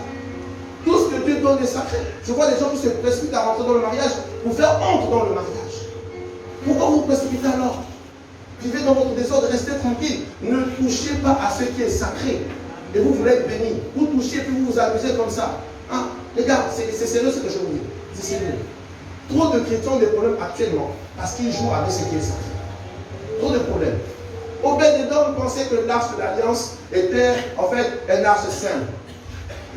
Tout ce que Dieu donne est sacré. Je vois des gens qui se précipitent à rentrer dans le mariage pour faire honte dans le mariage. Pourquoi vous précipitez alors? Vivez dans votre désordre, restez tranquille. Ne touchez pas à ce qui est sacré. Et vous voulez être béni. Vous touchez puis vous vous amusez comme ça. Hein? Les gars, c'est sérieux ce que je vous dis. C'est sérieux. Trop de chrétiens ont des problèmes actuellement parce qu'ils jouent avec ce qui est sacré. Trop de problèmes. Obed-Edom pensait que l'arche de l'alliance était en fait un arche simple.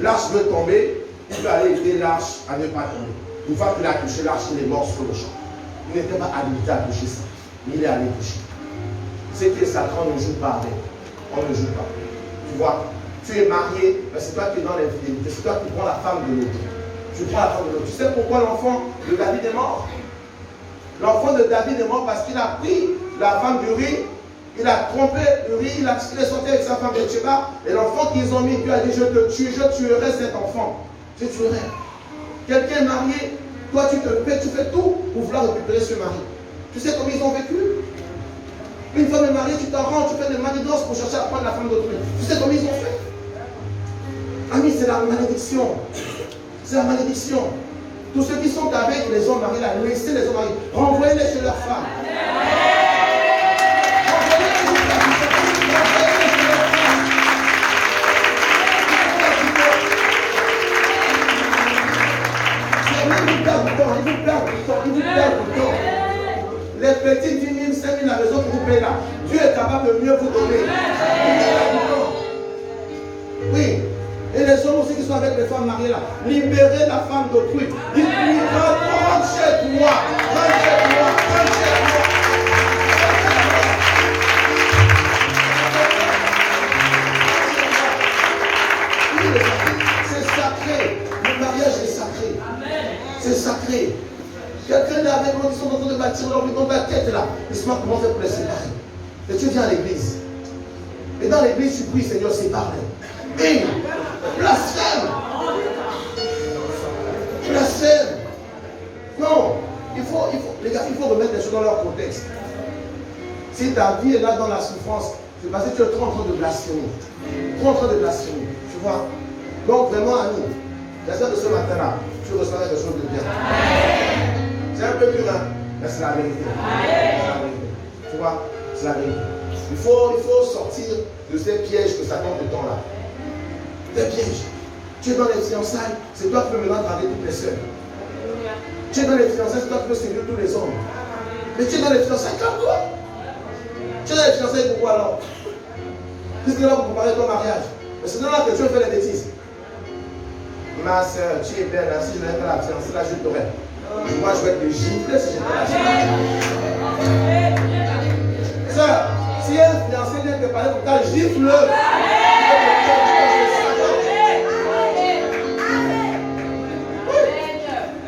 L'arche veut tomber, il peut aller aider l'arche à ne pas tomber. Une fois qu'il a touché l'arche, il est mort sur le champ. Il n'était pas habilité à toucher ça. Il est allé toucher. Ce qui est sacré, on ne joue pas avec. On ne joue pas. Tu vois, tu es marié, mais c'est toi qui es dans l'infidélité. C'est toi qui prends la femme de l'autre. Tu prends la femme de l'autre. Tu sais pourquoi l'enfant de David est mort? L'enfant de David est mort parce qu'il a pris la femme d'Uri. Il a trompé Uri, il est sorti avec sa femme Bathsheba, et l'enfant qu'ils ont mis, Dieu a dit, je te tue, je tuerai cet enfant. Je tuerai. Quelqu'un est marié, toi tu fais tout pour vouloir récupérer ce mari. Tu sais comment ils ont vécu? Une femme est mariée, tu t'en rends, tu fais des manigances pour chercher à prendre la femme d'autrui. Tu sais comment ils ont fait? Amis, c'est la malédiction. C'est la malédiction. Tous ceux qui sont avec les hommes mariés, là, laissez les hommes mariés, renvoyez-les chez leurs femmes. Il vous perd du temps. Les petits 10 000, 5 000, la raison que vous payez là, Dieu est capable de mieux vous donner. Oui. Et les hommes aussi qui sont avec les femmes mariées là, libérez la femme d'autrui. Dites-lui, rentre chez toi. Rentre chez toi. Rentre chez toi. C'est sacré. Le mariage est sacré. C'est sacré. Quelqu'un est avec moi, ils sont en train de bâtir leur vie dans ta tête là. Laisse-moi comment faire pour les séparer. Et tu viens à l'église. Et dans l'église, tu pries, Seigneur, sépare-les. Et blasphème. Blasphème. Non. Les gars, il faut remettre les choses dans leur contexte. Si ta vie est là dans la souffrance, c'est parce que tu es trop en train de blasphémer. Trop en train de blasphémer. Tu vois. Donc vraiment, Annie, j'espère que ce matin-là, tu reçois quelque chose de bien. C'est un peu dur, hein, mais c'est la vérité. Tu vois, c'est la vérité. Il faut sortir de ces pièges que Satan te tend là. Des pièges. Tu es dans les fiançailles, c'est toi qui peux maintenant draguer toutes les sœurs. Tu es dans les fiançailles, c'est toi qui peux séduire tous les hommes. Mais tu es dans les fiançailles, calme-toi. Tu es dans les fiançailles, pourquoi alors? Qu'est-ce que là pour préparer ton mariage? Mais c'est là que tu veux faire des bêtises. Ma soeur, tu es belle, hein? Si je n'avais pas la fiancée, là je t'aurais. Moi je vais te gifler si j'étais la fiancée. Sœur, si un fiancé vient te parler pour ta gifle-le.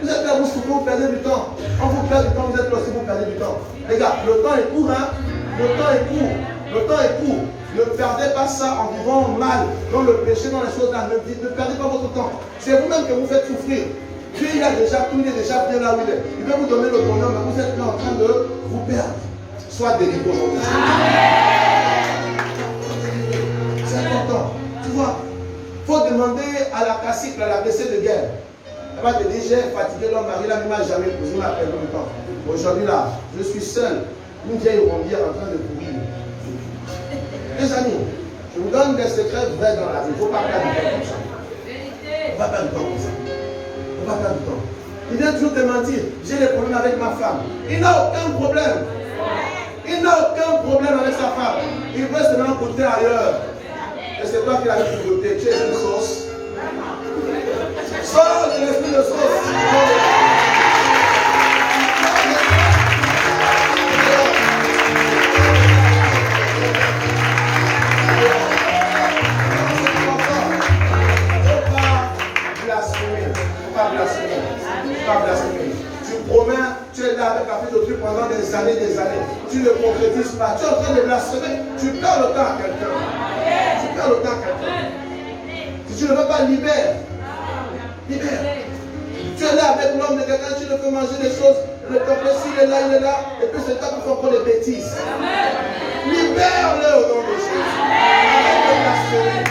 Vous êtes là, vous perdez du temps. Quand vous perdez du temps, vous êtes là aussi, vous perdez du temps. Les gars, le temps est court, hein? Le temps est court. Le temps est court. Ne perdez pas ça en vivant mal, dans le péché, dans les choses là. Ne perdez pas votre temps. C'est vous-même que vous faites souffrir. Dieu, il a déjà tout, il est déjà bien là où il est. Il veut vous donner le bonheur, mais vous êtes là en train de vous perdre. Sois délivré aujourd'hui. C'est important. classique, la blessée de guerre. Elle va te dire, j'ai fatigué l'homme mari, là, il ne m'a jamais épousé, il m'a appelé longtemps. Aujourd'hui, là, je suis seul, une vieille rondière en train de courir. Les amis, je vous donne des secrets vrais dans la vie. Il ne faut pas perdre du temps comme ça. Il ne faut pas perdre du temps comme ça. Il ne faut pas perdre du temps. Il vient toujours te mentir. J'ai des problèmes avec ma femme. Il n'a aucun problème. Il n'a aucun problème avec sa femme. Il veut seulement goûter ailleurs. Et c'est toi qui l'as fait goûter. Tu es une sauce. Sors de l'esprit de sauce. Tu promets, tu es là avec la fille de Dieu pendant des années. Tu ne concrétises pas. Tu es en train de blasphémer. Tu perds le temps à quelqu'un. Tu perds le temps à quelqu'un. Si tu ne veux pas, libère. Libère. Tu es là avec l'homme de quelqu'un, tu ne peux manger des choses. Le peuple, s'il est là, il est là. Et puis c'est toi qui fais encore des bêtises. Libère-le au nom de Jésus. Arrête de blasphémer.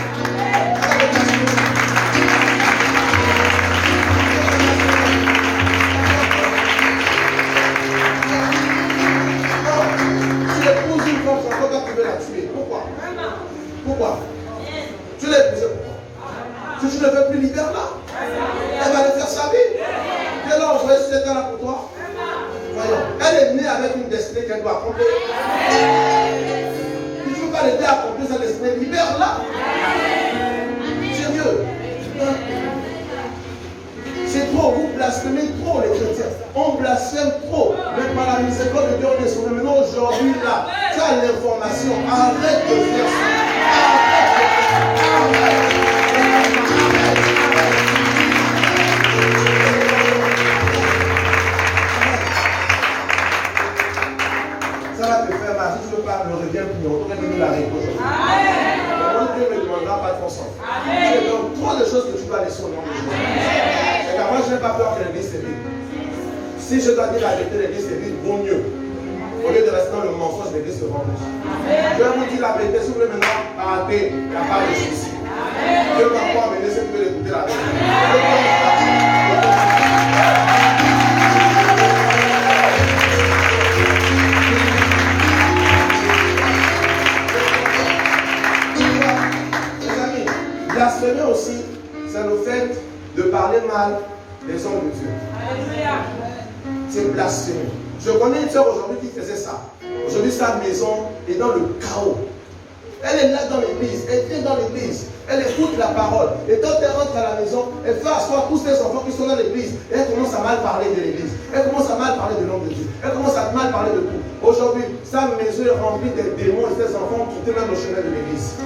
Pourquoi? Tu l'as épousée pourquoi? Si tu ne veux plus, libère-la. Elle va le faire sa vie. Quel ange va être là pour toi? Voyons. Elle est née avec une destinée qu'elle doit accomplir. Si tu ne veux pas l'aider à accomplir sa destinée, libère-la. Sérieux. C'est trop, vous blasphémez trop les chrétiens. On blasphème trop. Mais par la miséricorde de Dieu, on est sauvé. Maintenant, aujourd'hui, là, tu as l'information. Arrête de faire ça. Ça va te faire mal. Si tu veux pas, ne reviens plus. On va donner la réponse. Dieu ne demandera pas ton sang. Tu es donc trop de choses que tu dois laisser au nom de Jésus. Et qu'avant, je n'ai pas peur que l'église se vide. Si je dois dire la vérité, l'église se vide, vaut mieux. Au lieu de rester dans le mensonge, l'église se remplit. Je vais vous dire la vérité, si vous voulez maintenant arrêter, il n'y a pas de souci. Dieu va pouvoir amener ceux qui veulent écouter la vérité. Blasphémer aussi, c'est le fait de parler mal des hommes de Dieu. C'est blasphémer. Je connais une soeur aujourd'hui qui faisait ça. Aujourd'hui, sa maison est dans le chaos. Elle est là dans l'église, elle vient dans l'église, elle écoute la parole. Et quand elle rentre à la maison, elle fait asseoir tous ses enfants qui sont dans l'église. Et elle commence à mal parler de l'église. Elle commence à mal parler de l'homme de Dieu. Elle commence à mal parler de tout. Aujourd'hui, sa maison est remplie des démons et ses enfants qui quittent même le chemin de l'église.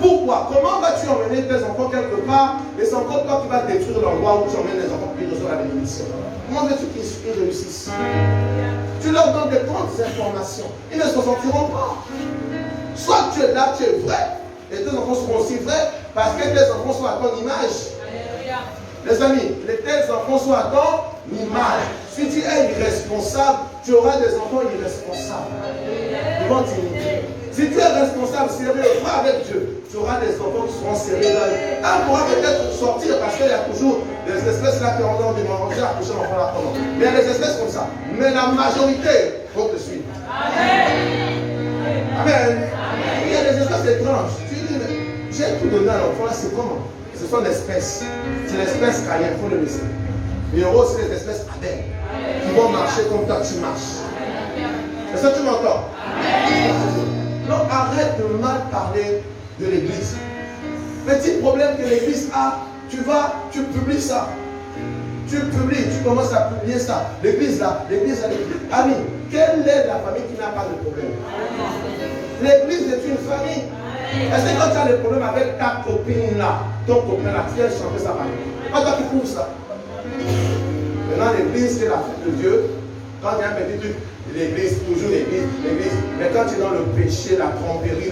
Pourquoi? Comment vas-tu emmener tes enfants quelque part et c'est encore toi qui vas détruire l'endroit où tu emmènes les enfants qui reçoivent la bénédiction? Comment veux-tu qu'ils réussissent? Tu leur donnes des grandes informations. Ils ne se sentiront pas. Soit tu es là, tu es vrai, et tes enfants seront aussi vrais parce que tes enfants sont à ton image. Les amis, tes enfants sont à ton image. Si tu es irresponsable, tu auras des enfants irresponsables. Ils vont t'imiter. Si tu es responsable, sérieux, va avec Dieu, tu auras des enfants qui seront sérieux. Un pourra peut-être sortir parce qu'il y a toujours des espèces là qui ont demandé à coucher l'enfant là comment. Mais il y a des espèces comme ça. Mais la majorité faut te suivre. Amen. Il y a des espèces étranges. Tu dis, mais j'ai tout donné à l'enfant là, c'est comment? Ce sont des espèces. C'est l'espèce Caïn, il faut le laisser. Mais il y aura aussi des espèces Abel qui vont marcher comme toi tu marches. Est-ce que tu m'entends? Donc arrête de mal parler de l'église. Petit problème que l'église a, tu publies ça. Tu publies, tu commences à publier ça. L'église là, l'église là, l'église. Ami, quelle est la famille qui n'a pas de problème? L'église est une famille. Est-ce que quand tu as des problèmes avec ta copine là, ton copain là, tu viens chanter sa famille? Pas toi qui prouve ça. Maintenant, l'église, c'est la fête de Dieu. Quand il y a un petit truc, l'église, toujours l'église. Mais quand tu es dans le péché, la tromperie,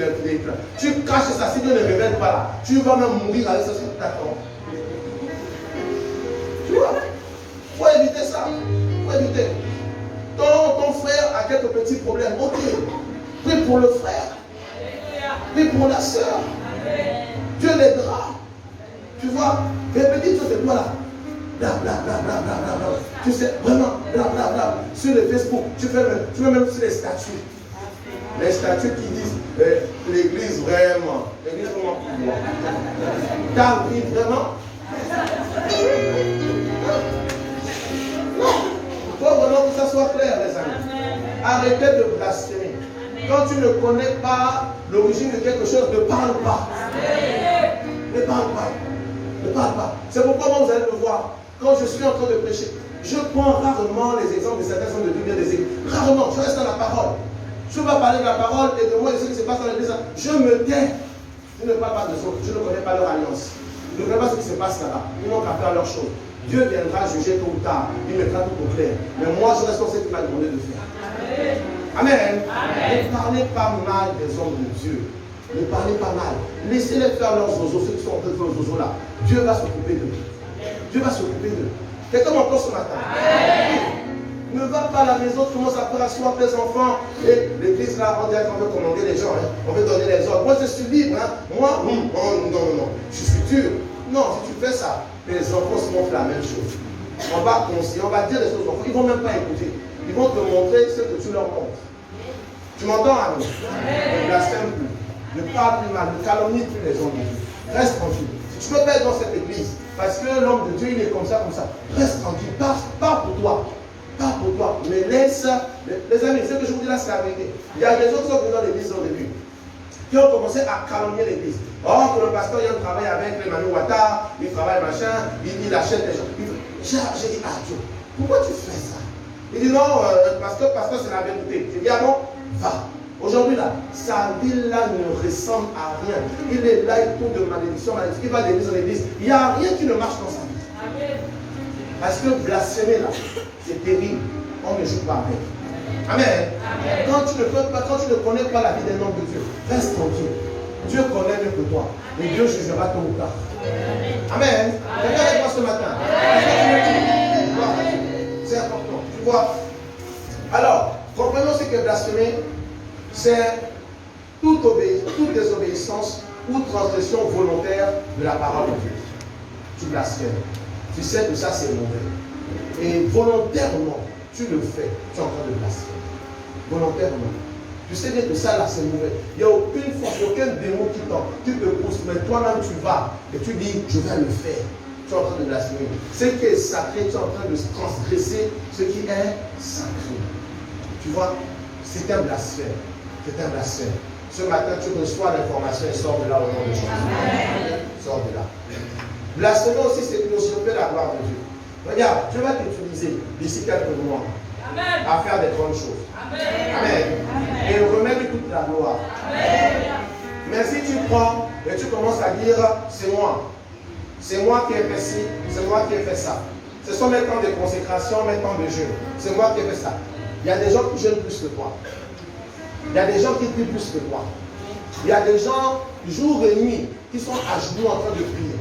tu caches ça. Si Dieu ne révèle pas là, tu vas même mourir avec ça sur ta tombe. Tu vois? Il faut éviter ça. Il faut éviter. Ton frère a quelques petits problèmes. Ok. Prie pour le frère. Prie pour la soeur. Dieu l'aidera. Tu vois, répéter toutes ces lois là. Bla bla bla bla bla bla bla. Tu sais, vraiment, bla bla bla. Sur le Facebook, tu fais même sur les statuts. Les statuts qui disent l'église vraiment. L'église vraiment. Ta vie vraiment. Non. Il faut vraiment que ça soit clair, les amis. Arrêtez de blasphémer. Quand tu ne connais pas l'origine de quelque chose, ne parle pas. Ne parle pas. Ne parle pas. C'est pourquoi moi, vous allez me voir. Quand je suis en train de prêcher, je prends rarement les exemples de certains hommes de Dieu, des églises. Rarement, je reste dans la parole. Je ne vais pas parler de la parole et de moi et de ce qui se passe dans l'église. Je me tais. Je ne parle pas de autres. Je ne connais pas leur alliance. Je ne connais pas ce qui se passe là-bas. Ils n'ont qu'à faire leur chose. Dieu viendra juger tôt ou tard. Il mettra tout au clair. Mais moi, je reste dans ce qu'il m'a demandé de faire. Amen. Amen. Ne parlez pas mal des hommes de Dieu. Ne parlez pas mal. Laissez-les faire leurs zozos, ceux qui sont en train de faire leurs zozos là. Dieu va s'occuper d'eux. Dieu va s'occuper d'eux. Quelqu'un m'entend ce matin? Ne va pas à la maison, commence à faire asseoir tes enfants. Et l'église là, on dirait qu'on veut commander les gens. Hein. On veut donner les ordres. Moi, je suis libre. Hein. Moi, non. Je suis dur. Non, si tu fais ça, les enfants se vont faire la même chose. On va conseiller, on va dire des choses aux enfants. Ils ne vont même pas écouter. Ils vont te montrer ce que tu leur montres. Tu m'entends, ami? Ne blasphème plus. Ne parle plus mal. Ne calomnie plus les hommes de Dieu. Reste tranquille. Si tu peux pas être dans cette église, parce que l'homme de Dieu, il est comme ça. Reste tranquille. Pas pour toi. Pas pour toi. Mais laisse. Les amis, ce que je vous dis là, c'est la vérité. Il y a des gens qui sont venus dans l'église au début, qui ont commencé à calomnier l'église. Oh, que le pasteur il travaille avec les Manu Ouattara, il travaille machin, il achète des gens. J'ai dit, ah Dieu, pourquoi tu fais ça? Il dit non, pasteur, c'est la vérité. J'ai dit, ah bon, va. Aujourd'hui là, sa vie là ne ressemble à rien. Il est là, il tourne de malédiction, il va d'église en église. Il n'y a rien qui ne marche dans sa vie. Amen. Parce que blasphémer là, c'est terrible. On ne joue pas avec. Amen. Amen. Quand tu ne connais pas la vie d'un homme de Dieu, reste tranquille. Dieu connaît mieux que toi. Et Dieu jugera tôt ou tard. Amen. Quelqu'un avec moi ce matin. C'est important. Tu vois. Alors, comprenons ce que blasphémer, c'est toute désobéissance ou transgression volontaire de la parole de Dieu. Tu blasphèmes. Tu sais que ça c'est mauvais. Et volontairement, tu le fais. Tu es en train de blasphémer. Volontairement. Tu sais bien que ça là c'est mauvais. Il n'y a aucune force, aucun démon qui te pousse. Mais toi-même tu vas et tu dis je vais le faire. Tu es en train de blasphémer. Ce qui est sacré, tu es en train de transgresser ce qui est sacré. Tu vois, c'est un blasphème. C'est un blasphème. Ce matin, tu reçois l'information et sors de là au nom de Jésus. Sors de là. Blasphémer aussi, c'est usurper la gloire de Dieu. Regarde, Dieu va t'utiliser d'ici quelques mois à faire des grandes choses. Amen. Et remettre toute la gloire. Mais si tu prends et tu commences à dire, c'est moi. C'est moi qui ai fait ci, c'est moi qui ai fait ça. Ce sont mes temps de consécration, mes temps de jeûne. C'est moi qui ai fait ça. Il y a des gens qui jeûnent plus que toi. Il y a des gens qui prient plus que toi. Il y a des gens, jour et nuit, qui sont à genoux en train de prier.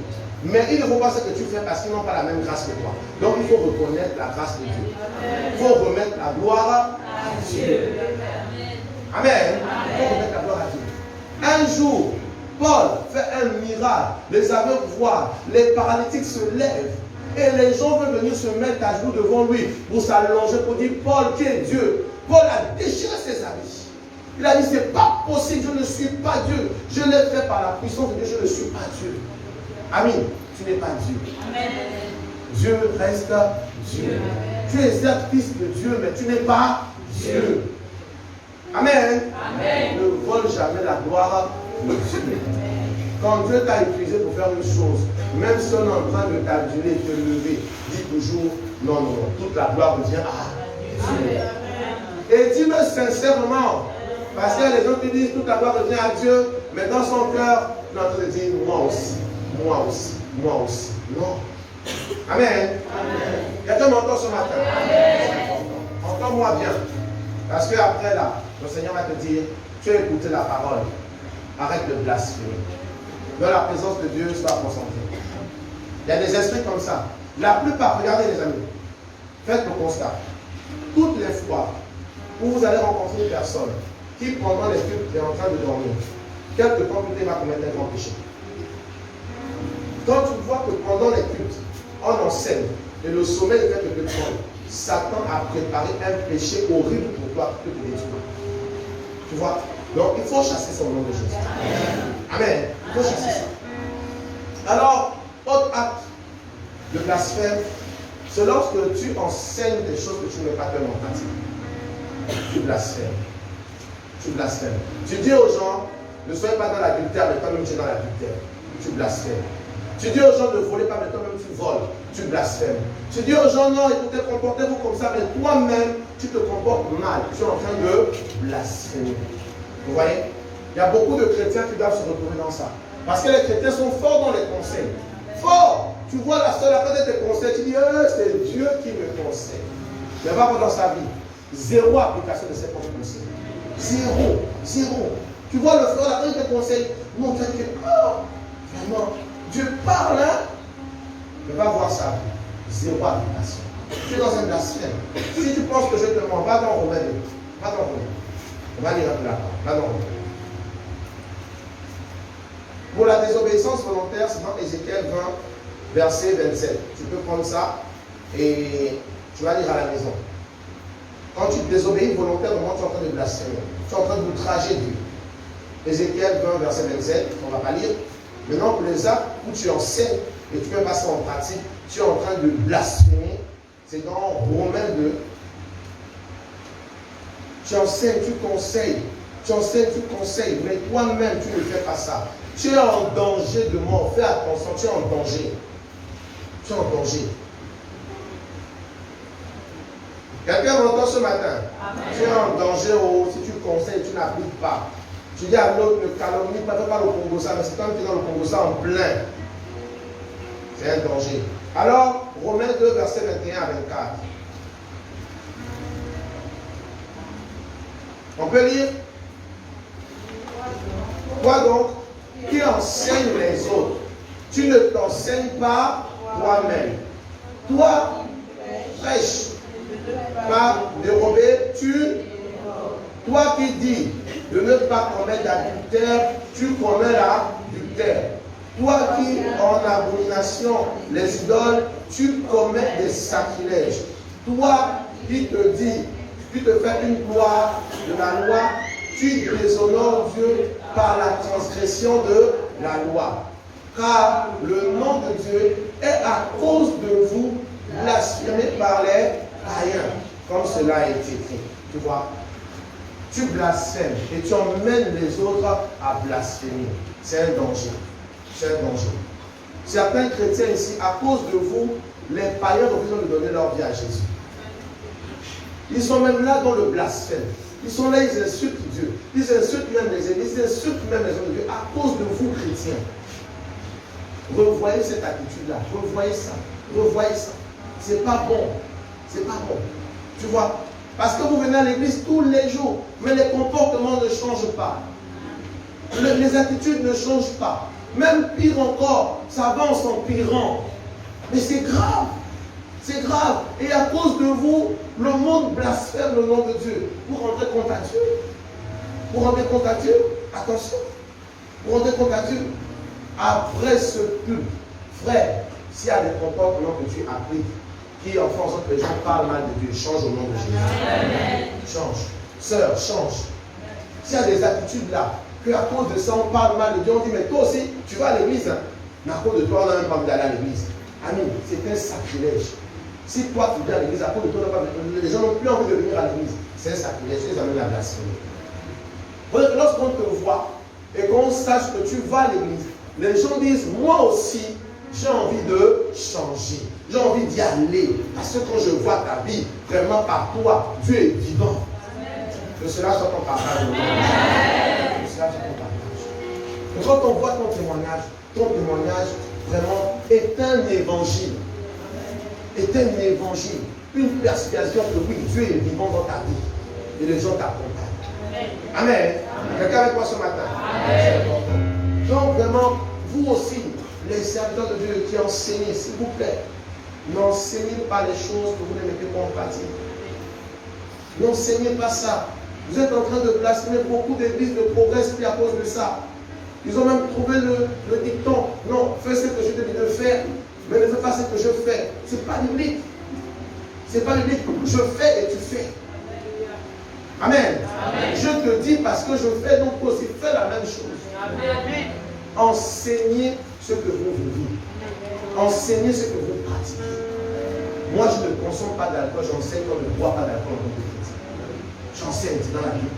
Mais ils ne font pas ce que tu fais parce qu'ils n'ont pas la même grâce que toi. Donc il faut reconnaître la grâce de Dieu. Il faut remettre la gloire à Dieu. Amen. Il faut remettre la gloire à Dieu. Un jour, Paul fait un miracle. Les aveugles voient, les paralytiques se lèvent. Et les gens veulent venir se mettre à genoux devant lui pour s'allonger, pour dire Paul qui est Dieu. Paul a déchiré ses habits. Il a dit c'est pas possible, je ne suis pas Dieu. Je l'ai fait par la puissance de Dieu, je ne suis pas Dieu. Amen. Tu n'es pas Dieu. Amen. Dieu reste Dieu. Tu es certes fils de Dieu, mais tu n'es pas Dieu. Amen. Amen. Ne vole jamais la gloire de Dieu. Quand Dieu t'a utilisé pour faire une chose, même si on est en train de t'aduler et de te lever, dis toujours non. Toute la gloire revient à Dieu. Et dis-le sincèrement. Parce qu'il y a des gens qui disent toute la gloire revient à Dieu, mais dans son cœur, il est en train de dire moi aussi. Non. Amen. Quelqu'un m'entend ce matin? Entends-moi bien. Parce qu'après là, le Seigneur va te dire, tu as écouté la parole. Arrête de blasphémer. Dans la présence de Dieu, sois concentré. Il y a des esprits comme ça. La plupart, regardez les amis, faites le constat. Toutes les fois où vous allez rencontrer une personne qui, pendant les cultes, est en train de dormir, quelque temps plus tard, va commettre un grand péché. Quand tu vois que pendant les cultes, on enseigne, et le sommet de quelques personnes, Satan a préparé un péché horrible pour toi, pour te détruire. Tu vois? Donc, il faut chasser son nom de Jésus. Amen. Il faut chasser ça. Alors, autre acte de blasphème, c'est lorsque tu enseignes des choses que tu ne veux pas tellement pratiquer. Tu blasphèmes. Tu blasphèmes. Tu dis aux gens, ne soyez pas dans l'adultère, mais toi-même tu es dans l'adultère. Tu blasphèmes. Tu dis aux gens ne volez pas, mais toi-même tu voles. Tu blasphèmes. Tu dis aux gens, non, écoutez, comportez-vous comme ça, mais toi-même, tu te comportes mal. Tu es en train de blasphémer. Vous voyez? Il y a beaucoup de chrétiens qui doivent se retrouver dans ça. Parce que les chrétiens sont forts dans les conseils. Forts! Tu vois la seule affaire de tes conseils, tu dis, c'est Dieu qui me conseille. Mais va voir dans sa vie. Zéro application de ses propres conseils. Zéro. Zéro. Tu vois le frère, la fin de tes conseils, mon Dieu, vraiment, Dieu parle, hein? Mais va voir sa vie. Zéro application. Tu es dans un blasphème. Si tu penses que je te mens, va dans Romains 2. Va dans Romains. On va lire un peu là-bas. Va dans Romains. Pour la désobéissance volontaire, c'est dans Ézéchiel 20, verset 27. Tu peux prendre ça et tu vas lire à la maison. Quand tu désobéis volontairement, tu es en train de blasphémer. Tu es en train d'outrager Dieu. Ézéchiel 20, verset 27, on ne va pas lire. Maintenant, pour les actes où tu enseignes et tu peux passer en pratique, tu es en train de blasphémer. C'est dans Romains 2. Tu enseignes, tu conseilles. Tu enseignes, tu conseilles. Mais toi-même, tu ne fais pas ça. Tu es en danger de mort. Fais attention, tu es en danger. Tu es en danger. Quelqu'un m'entend ce matin? Amen. Tu es en danger si tu conseilles, tu n'appliques pas. Tu dis à l'autre, ne calomnie pas, fais pas le Congo ça, mais c'est quand tu es dans le Congo ça en plein. C'est un danger. Alors, Romains 2, verset 21 à 24. On peut lire? Toi donc, qui enseigne les autres, tu ne t'enseignes pas toi-même. Toi, prêche, pas dérober, toi qui dis de ne pas commettre d'adultère, tu commets l'adultère. Toi qui, en abomination, les idoles, tu commets des sacrilèges. Toi qui te dis, tu te fais une gloire de la loi, tu déshonores Dieu par la transgression de la loi. Car le nom de Dieu est à cause de vous blasphémé par les païens, comme cela a été écrit. Tu vois, tu blasphèmes et tu emmènes les autres à blasphémer. C'est un danger. C'est un danger. Certains chrétiens ici, à cause de vous, les païens refusent de donner leur vie à Jésus. Ils sont même là dans le blasphème. Ils sont là, ils insultent Dieu. Ils insultent même les églises, ils insultent même les hommes de Dieu à cause de vous, chrétiens. Revoyez cette attitude-là. Revoyez ça. Revoyez ça. C'est pas bon. C'est pas bon. Tu vois? Parce que vous venez à l'église tous les jours, mais les comportements ne changent pas. Les attitudes ne changent pas. Même pire encore, ça va en s'empirant. Mais c'est grave. C'est grave. Et à cause de vous, le monde blasphème le nom de Dieu. Pour rendre compte à Dieu. Pour rendre compte à Dieu. Attention. Pour rendre compte à Dieu. Après ce culte, frère, s'il y a des comportements que tu appliques, qui en font en sorte que les gens parlent mal de Dieu, change au nom de Jésus. Amen. Change. Sœur, change. S'il y a des attitudes là, qu'à cause de ça, on parle mal de Dieu, on dit, mais toi aussi, tu vas à l'église. Hein? Mais à cause de toi, on n'a même pas envie d'aller à l'église. Ami, c'est un sacrilège. Si toi, tu viens à l'église, à cause de toi, les gens n'ont plus envie de venir à l'église. C'est un sacrilège, les amène à blasphémer. Lorsqu'on te voit et qu'on sache que tu vas à l'église, les gens disent, moi aussi, j'ai envie de changer. J'ai envie d'y aller. Parce que quand je vois ta vie, vraiment par toi, Dieu est vivant. Que cela soit ton partage. Que cela soit ton partage. Et quand on voit ton témoignage vraiment est un évangile. Est un évangile. Une persuasion que oui, Dieu est vivant dans ta vie. Et les gens t'accompagnent. Amen. Quelqu'un avec moi ce matin? Amen. Donc vraiment, vous aussi, les serviteurs de Dieu qui enseignent, s'il vous plaît, n'enseignez pas les choses que vous ne mettez pas en pratique. N'enseignez pas ça. Vous êtes en train de blasphémer. Beaucoup d'églises ne progressent plus à cause de ça. Ils ont même trouvé le dicton. Non, fais ce que je te dis de faire, mais ne fais pas ce que je fais. Ce n'est pas biblique. Ce n'est pas biblique. Je fais et tu fais. Amen. Amen. Je te dis parce que je fais, donc aussi fais la même chose. Amen. Enseignez ce que vous vivez. Enseignez ce que vous pratiquez. Moi, je ne consomme pas d'alcool, j'enseigne qu'on ne boit pas d'alcool en tant que chrétien. J'enseigne, c'est dans la Bible.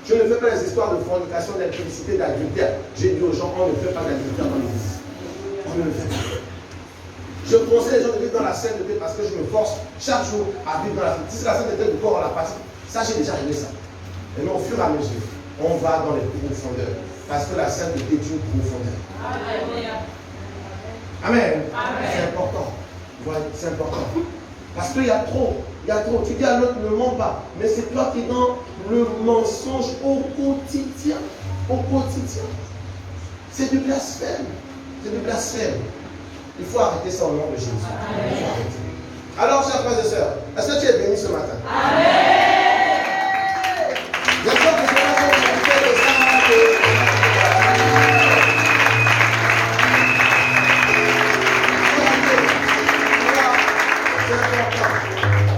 Je ne fais pas les histoires de fornication, d'impudicité, d'adultère. J'ai dit aux gens, on ne fait pas d'adultère dans l'église. On ne le fait pas. Je conseille les gens de vivre dans la sainteté parce que je me force chaque jour à vivre dans la sainteté. Si la sainteté du corps, on la pratique. Ça, j'ai déjà réglé ça. Et au fur et à mesure, on va dans les profondeurs. Parce que la sainteté est une profondeur. Amen. Amen. C'est important. Voilà, c'est important. Parce qu'il y a trop. Il y a trop. Tu dis à l'autre, ne mens pas. Mais c'est toi qui es dans le mensonge au quotidien. Au quotidien. C'est du blasphème. C'est du blasphème. Il faut arrêter ça au nom de Jésus. Il faut arrêter. Alors, chers frères et sœurs, est-ce que tu es béni ce matin? Amen. J'espère que c'est pas comme on fait de ça.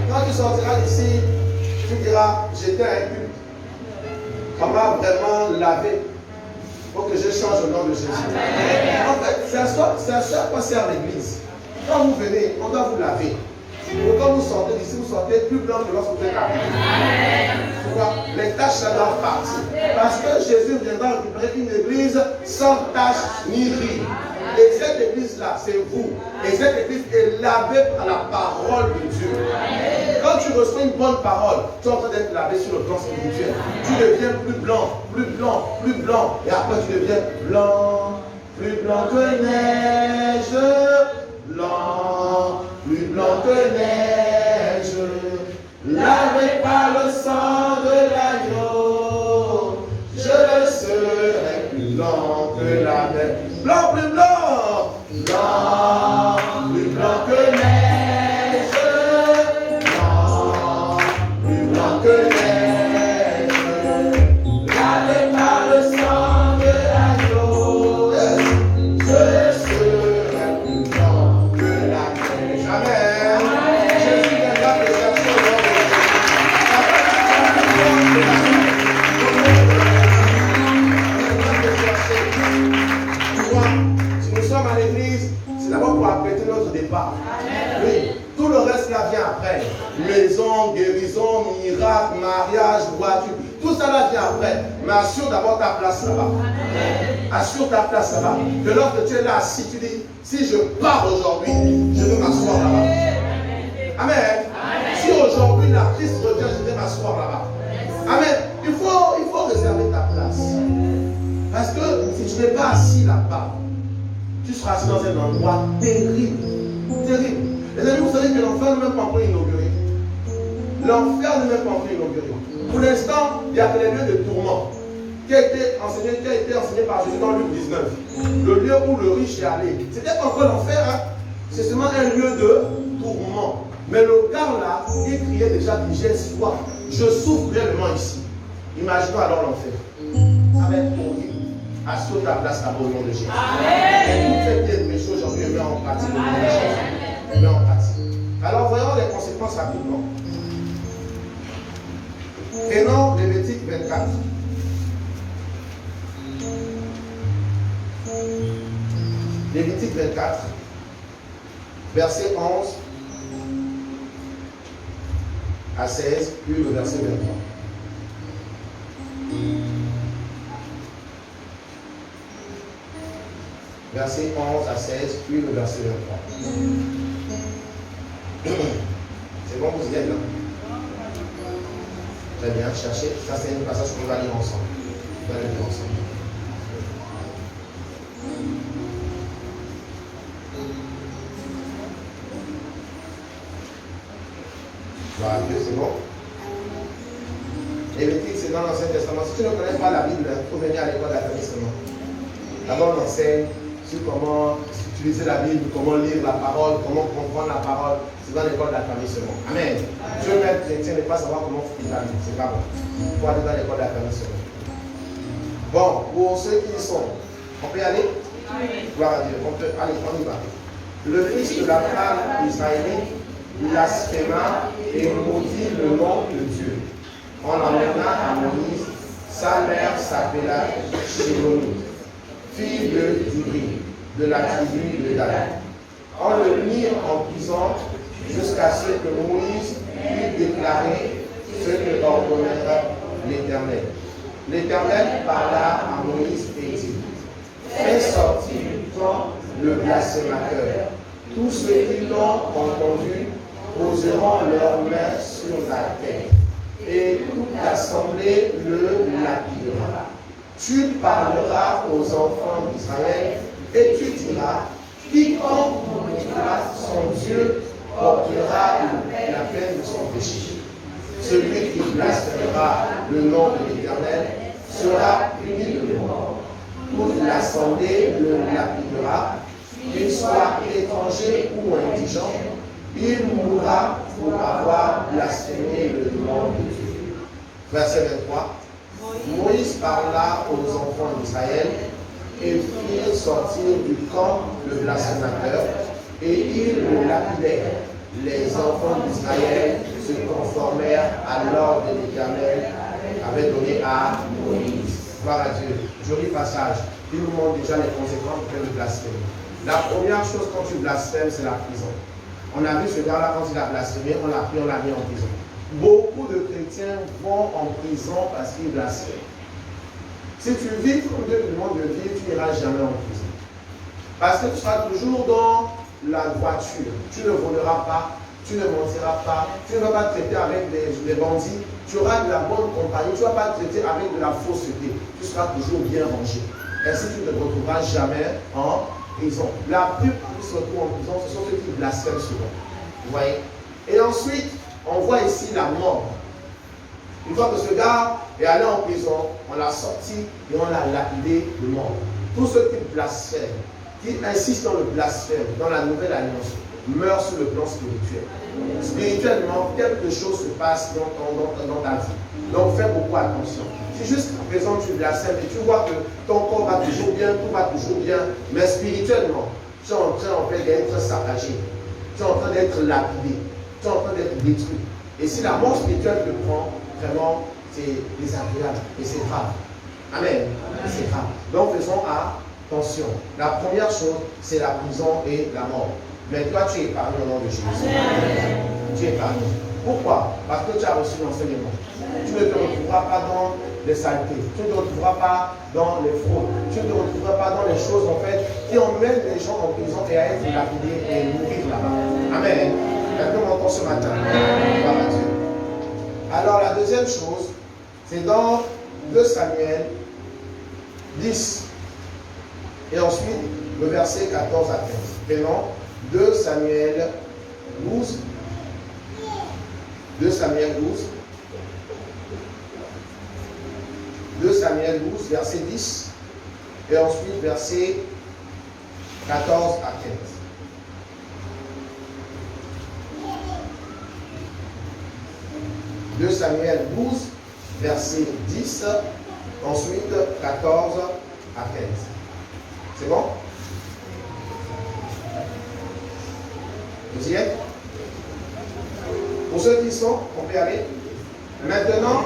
Quand tu sortiras d'ici, tu diras, j'étais inculte. On m'a vraiment lavé pour que je change au nom de Jésus. Amen. En fait, c'est à ça quoi sert l'église. Quand vous venez, on doit vous laver. Donc quand vous sortez d'ici, vous sortez plus blanc que lorsque vous êtes lavé. Les taches, ça doit partir. Parce que Jésus viendra récupérer une église sans tache ni ride. Et cette église-là, c'est vous. Et cette église est lavée par la parole de Dieu. Quand tu reçois une bonne parole, tu es en train d'être lavé sur le plan spirituel. Tu deviens plus blanc, plus blanc, plus blanc. Et après, tu deviens blanc, plus blanc que neige. Blanc, plus blanc que neige. Lavé par le sang de l'agneau. Je serai plus blanc que la neige. Blanc, plus blanc. Blanc, plus blanc que neige. Blanc, plus blanc que neige. Lavé par le sang de l'agneau. Je serai plus blanc que la neige. Amen. Jésus viendra te chercher au nom de Si nous sommes à l'église, c'est d'abord pour apprêter notre départ. Oui, tout le reste là vient après. Maison, guérison, miracle, mariage, voiture. Tout ça là vient après. Mais assure d'abord ta place là-bas. Assure ta place là-bas. Que lorsque tu es là assis, tu dis, si je pars aujourd'hui, je vais m'asseoir là-bas. Amen. Si aujourd'hui la Christ revient, je vais m'asseoir là-bas. Amen. Il faut réserver ta place. Parce que si tu n'es pas assis là-bas, tu seras assis dans un endroit terrible. Terrible. Les amis, vous savez que l'enfer n'est même pas encore inauguré. L'enfer n'est même pas encore inauguré. Pour l'instant, il y a que les lieux de tourment qui a été enseigné par Jésus dans Luc 19. Le lieu où le riche est allé. C'était pas encore l'enfer, hein? C'est seulement un lieu de tourment. Mais le gars là, il criait déjà que j'ai soif. Je souffre réellement ici. Imaginons alors l'enfer. Ça va être horrible. Assure ta place là-bas au nom de Jésus. Et tout fait bien péché aujourd'hui, mets en pratique au nom de Jésus. Mets en pratique. Alors voyons les conséquences rapidement. Prenons Lévitique 24. Lévitique 24, verset 11 à 16, puis le verset 23. Verset 11 à 16, puis le verset 23. C'est bon, vous y êtes là? Très bien, cherchez. Ça, c'est un passage qu'on va lire ensemble. On va le lire ensemble. Voilà, c'est bon. Lévitique, c'est dans l'Ancien Testament. Si tu ne connais pas la Bible, il faut venir à l'école d'affermissement. D'abord, on enseigne sur comment utiliser la Bible, comment lire la parole, comment comprendre la parole. C'est dans l'école d'affermissement. Amen. Tu veux être chrétien et ne pas savoir comment faire ta Bible. C'est pas bon. Il faut aller dans l'école d'affermissement. Bon, pour ceux qui y sont, On peut y aller? Gloire à Dieu. Allez, on y va. Le fils de la femme israélite blasphéma et maudit le nom de Dieu. On l'emmena à Moïse. Sa mère s'appela Shélomith, fille de Dibri, de la tribu de Dan. On le mit en prison jusqu'à ce que Moïse eût déclaré ce que ordonnera l'Éternel. L'Éternel parla à Moïse et dit: fais sortir du camp le blasphémateur. Tous ceux qui l'ont entendu poseront leurs mains sur la tête, et toute l'assemblée le lapidera. Tu parleras aux enfants d'Israël, et tu diras: quiconque maudira son Dieu portera la peine de son péché. Celui qui blasphémera le nom de l'Éternel sera puni de mort. Toute l'assemblée le lapidera, qu'il soit étranger ou indigent, il mourra pour avoir blasphémé le nom de Dieu. Verset 23. Moïse parla aux enfants d'Israël et fit sortir du camp le blasphémateur, et ils le lapidèrent. Les enfants d'Israël se conformèrent à l'ordre de l'Éternel avait donné à Moïse. Gloire à Dieu. Joli passage. Il nous montre déjà les conséquences de le blasphème. La première chose quand tu blasphèmes, c'est la prison. On a vu ce gars-là, quand il a blasphémé, on l'a pris, on l'a mis en prison. Beaucoup de chrétiens vont en prison parce qu'ils blasphèment. Si tu vis comme Dieu te demande de vivre, tu n'iras jamais en prison. Parce que tu seras toujours dans la droiture. Tu ne voleras pas, tu ne mentiras pas, tu ne vas pas traiter avec des bandits, tu auras de la bonne compagnie, tu ne vas pas traiter avec de la fausseté. Tu seras toujours bien rangé. Ainsi, tu ne te retrouveras jamais en prison. La plupart qui se retrouvent en prison, ce sont ceux qui blasphèment souvent. Vous voyez? Et ensuite, on voit ici la mort. Une fois que ce gars est allé en prison, on l'a sorti et on l'a lapidé de mort. Tous ceux qui blasphèment, qui insistent dans le blasphème, dans la nouvelle alliance, meurent sur le plan spirituel. Spirituellement, quelque chose se passe dans ta vie. Donc fais beaucoup attention. Si jusqu'à présent tu blasphèmes et tu vois que ton corps va toujours bien, tout va toujours bien, mais spirituellement, tu es en train en fait d'être saccagé, tu es en train d'être lapidé, tu es en train d'être détruit. Et si la mort spirituelle te prend, vraiment, c'est désagréable et c'est grave. Amen. C'est grave. Donc faisons attention. La première chose, c'est la prison et la mort. Mais toi, tu es épargné au nom de Jésus. Tu es épargné. Pourquoi? Parce que tu as reçu l'enseignement. Tu ne te retrouveras pas dans les saletés. Tu ne te retrouveras pas dans les fraudes. Tu ne te retrouveras pas dans les choses en fait qui emmènent les gens en prison et à être lapidés et mourir là-bas. Amen. Maintenant, on entend ce matin. Gloire à Dieu. Alors, la deuxième chose, c'est dans 2 Samuel 10. Et ensuite, le verset 14 à 15. Maintenant, 2 Samuel 12. 2 Samuel 12. 2 Samuel 12, verset 10. Et ensuite, verset 14 à 15. 2 Samuel 12, verset 10. Ensuite, 14 à 15. C'est bon? Vous y êtes? Pour ceux qui sont, on peut y aller. Maintenant,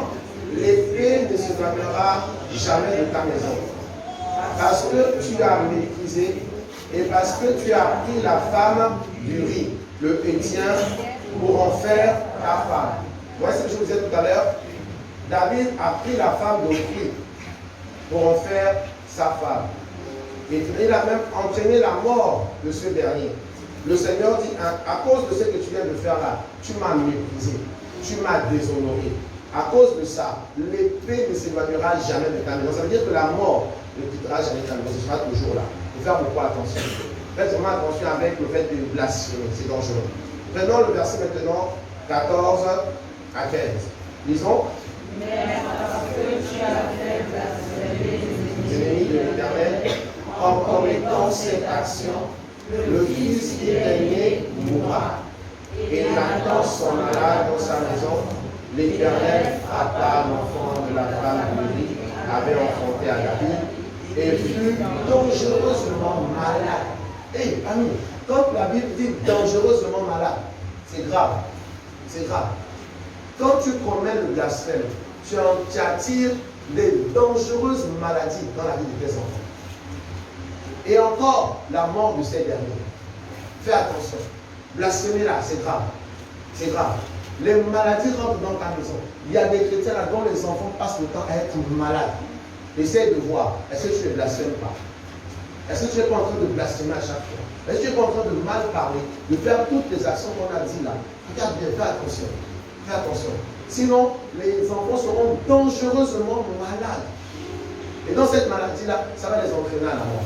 l'épée ne s'éloignera jamais de ta maison. Parce que tu as méprisé et parce que tu as pris la femme d'Uri, le Héthien, pour en faire ta femme. Vous voyez ce que je vous disais tout à l'heure? David a pris la femme d'Uri pour en faire sa femme. Et il a même entraîné la mort de ce dernier. Le Seigneur dit, à cause de ce que tu viens de faire là, tu m'as méprisé, tu m'as déshonoré. À cause de ça, l'épée ne s'éloignera jamais de ta maison. Ça veut dire que la mort ne quittera jamais ta maison, ce sera toujours là. Il faut faire beaucoup attention. Faites vraiment attention avec le fait de blasphémer, c'est dangereux. Prenons le verset maintenant 14 à 15. Lisons. Mais parce que tu as fait blasphémer les ennemis de l'Éternel, en commettant cette action, le fils qui est né mourra. Et Nathan s'en alla dans sa maison. L'Éternel frappa l'enfant de la femme d'Uri, avait enfanté à David, et fut dangereusement malade. Hé, ami, quand la Bible dit dangereusement malade, c'est grave. C'est grave. Quand tu commets le blasphème, tu attires des dangereuses maladies dans la vie de tes enfants. Et encore, la mort de ces derniers. Fais attention. Blasphémer là, c'est grave. C'est grave. Les maladies rentrent dans ta maison. Il y a des chrétiens là dont les enfants passent le temps à être malades. Essaye de voir, est-ce que tu ne blasphèmes pas? Est-ce que tu n'es pas en train de blasphémer à chaque fois? Est-ce que tu n'es pas en train de mal parler, de faire toutes les actions qu'on a dit là? Regarde bien, fais attention. Fais attention. Sinon, les enfants seront dangereusement malades. Et dans cette maladie-là, ça va les entraîner à la mort.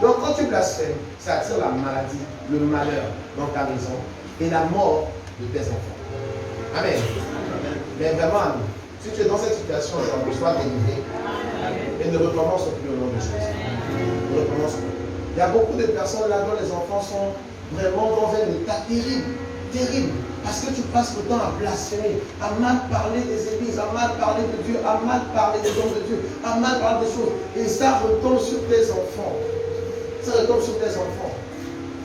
Donc quand tu blasphèmes, ça attire la maladie, le malheur dans ta maison et la mort de tes enfants. Amen. Mais vraiment, ami, si tu es dans cette situation aujourd'hui, sois délivré et ne recommence plus au nom de Jésus. Ne recommence plus. Il y a beaucoup de personnes là dont les enfants sont vraiment dans un état terrible, terrible. Parce que tu passes le temps à blasphémer, à mal parler des églises, à mal parler de Dieu, à mal parler des dons de Dieu, à mal parler des choses. Et ça retombe sur tes enfants. Ça retombe sur tes enfants.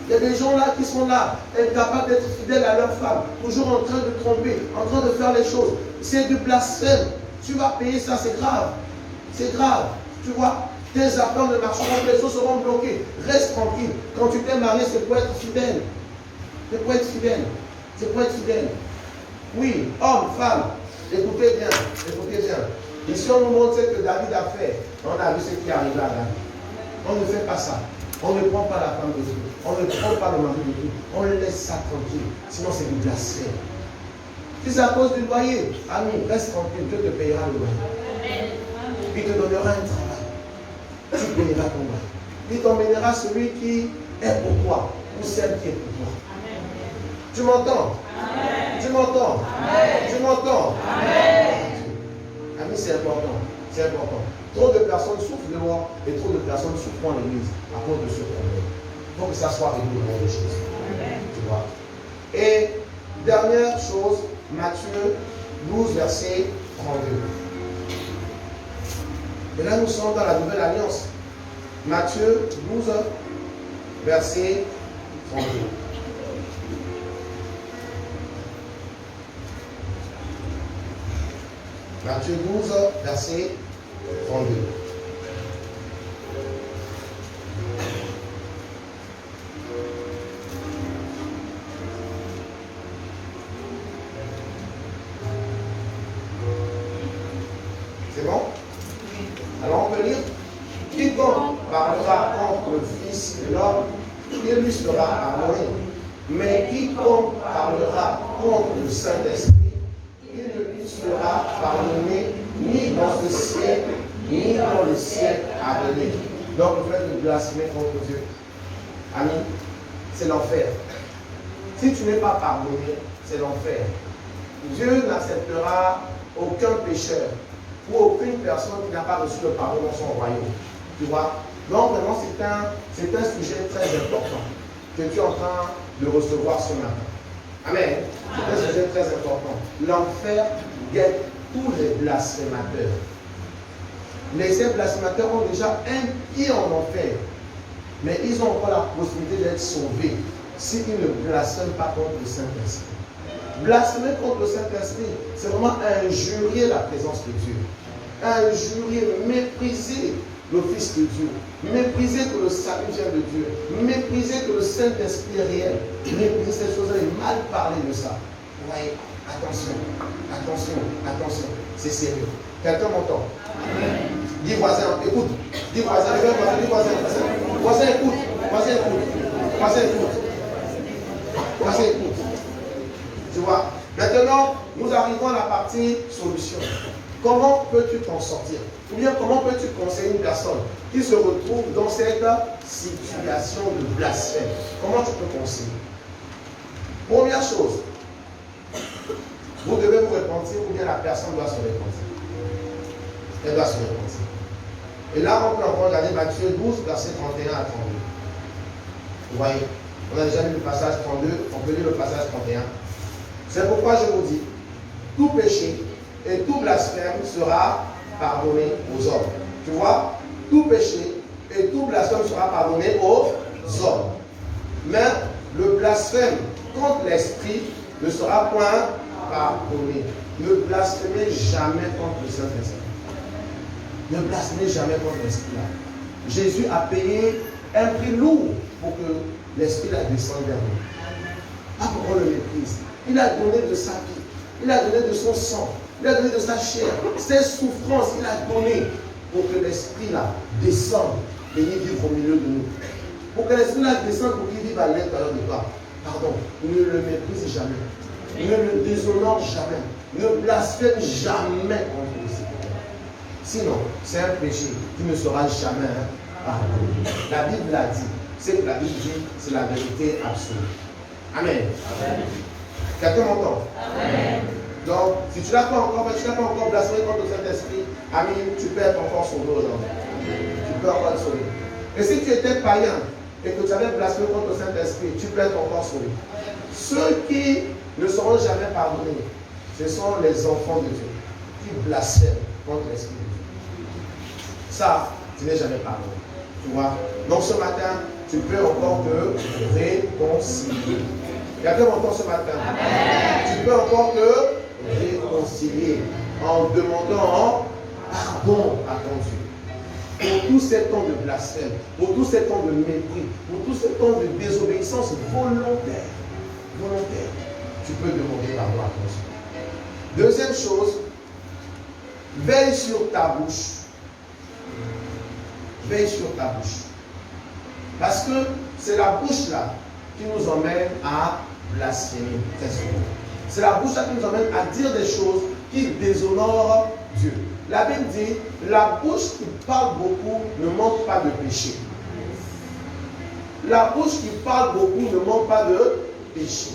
Il y a des gens là qui sont là, incapables d'être fidèles à leur femme, toujours en train de tromper, en train de faire les choses. C'est du blasphème. Tu vas payer ça, c'est grave. C'est grave. Tu vois, tes affaires ne marcheront pas, les choses seront bloquées. Reste tranquille. Quand tu t'es marié, c'est pour être fidèle. C'est pour être fidèle. C'est pour être fidèle. Oui, homme, femme, écoutez bien, écoutez bien. Ici, on nous montre ce que David a fait. On a vu ce qui arrive à David. On ne fait pas ça. On ne prend pas la femme de Dieu. On ne prend pas le mari de Dieu. On laisse ça tranquille. Sinon, c'est du blasphème. Si c'est à cause du loyer, ami, reste tranquille. Dieu te payera le loyer. Il te donnera un travail. Tu payeras ton loyer. Il t'emmènera celui qui est pour toi ou celle qui est pour toi. Tu m'entends? Tu m'entends? Tu m'entends? Ami, c'est important. C'est important. Trop de personnes souffrent dehors et trop de personnes souffrent en l'église à cause de ce problème. Il faut que ça soit réglé au nom de Jésus. Tu vois. Et dernière chose, Matthieu 12, verset 32. Et là, nous sommes dans la nouvelle alliance. Matthieu 12, verset 32. Matthieu 12, verset 32. C'est bon? Alors on peut lire. Quiconque parlera contre le Fils de l'homme, il lui sera pardonné. Mais quiconque parlera contre le Saint-Esprit, il ne lui sera pardonné ni dans ce siècle, ni dans le siècle à venir. Donc le fait de blasphémer contre Dieu, ami, c'est l'enfer. Si tu n'es pas pardonné, c'est l'enfer. Dieu n'acceptera aucun pécheur ou aucune personne qui n'a pas reçu le pardon dans son royaume. Tu vois? Donc vraiment c'est un sujet très important que tu es en train de recevoir ce matin. Amen. C'est un sujet très important. L'enfer guette tous les blasphémateurs. Les blasphémateurs ont déjà un pied en enfer, mais ils ont encore la possibilité d'être sauvés s'ils ne blasphèment pas contre le Saint-Esprit. Blasphémer contre le Saint-Esprit, c'est vraiment injurier la présence de Dieu. Injurier, mépriser le Fils de Dieu. Mépriser que le salut vient de Dieu. Mépriser que le Saint-Esprit est réel. Mépriser ces choses-là et mal parler de ça. Vous voyez, attention, attention, attention. C'est sérieux. Quelqu'un m'entend? Dis voisin, écoute. Dis voisin, dis voisin. Voisin, écoute. Voisin, écoute. Voisin, écoute. Voisin, écoute. Tu vois? Maintenant, nous arrivons à la partie solution. Comment peux-tu t'en sortir? Ou bien comment peux-tu conseiller une personne qui se retrouve dans cette situation de blasphème? Comment tu peux conseiller? Première chose, vous devez vous repentir ou bien la personne doit se repentir. Elle doit se repentir. Et là, on peut encore regarder Matthieu 12, verset 31 à 32. Vous voyez, on a déjà lu le passage 32, on peut lire le passage 31. C'est pourquoi je vous dis, tout péché et tout blasphème sera pardonné aux hommes. Tu vois, tout péché et tout blasphème sera pardonné aux hommes. Mais le blasphème contre l'Esprit ne sera point pardonné. Ne blasphémez jamais contre le Saint-Esprit. Ne blasphémez jamais contre l'Esprit. Jésus a payé un prix lourd pour que l'Esprit la descende vers nous. Pas pour qu'on le méprise. Il a donné de sa vie. Il a donné de son sang. Il a donné de sa chair. Ses souffrances, il a donné pour que l'Esprit là descende et vivre au milieu de nous. Pour que l'Esprit là descende pour qu'il vive à l'intérieur de toi. Pardon, ne le méprise jamais. Ne le déshonore jamais. Ne blasphème jamais contre le Seigneur. Sinon, c'est un péché qui ne sera jamais pardonné. La Bible l'a dit. C'est que la Bible dit, c'est la vérité absolue. Amen. Amen. Quelqu'un m'entend? Amen. Donc, si tu n'as pas encore blasphémé contre le Saint-Esprit, ami, tu peux être encore sauvé aujourd'hui. Tu peux encore être sauvé. Et si tu étais païen et que tu avais blasphémé contre le Saint-Esprit, tu peux être encore sauvé. Ceux qui ne seront jamais pardonnés, ce sont les enfants de Dieu qui blasphèment contre l'Esprit de Dieu. Ça, tu n'es jamais pardonné. Tu vois? Donc ce matin, tu peux encore te réconcilier. Quelqu'un m'entend ce matin? Amen. Tu peux encore te réconcilier en demandant pardon à ton Dieu. Pour tous ces temps de blasphème, pour tous ces temps de mépris, pour tous ces temps de désobéissance volontaire, tu peux demander pardon à ton Dieu. Deuxième chose, veille sur ta bouche. Veille sur ta bouche. Parce que c'est la bouche là qui nous emmène à blasphémer. C'est la bouche là qui nous emmène à dire des choses qui déshonorent Dieu. La Bible dit, la bouche qui parle beaucoup ne manque pas de péché. La bouche qui parle beaucoup ne manque pas de péché.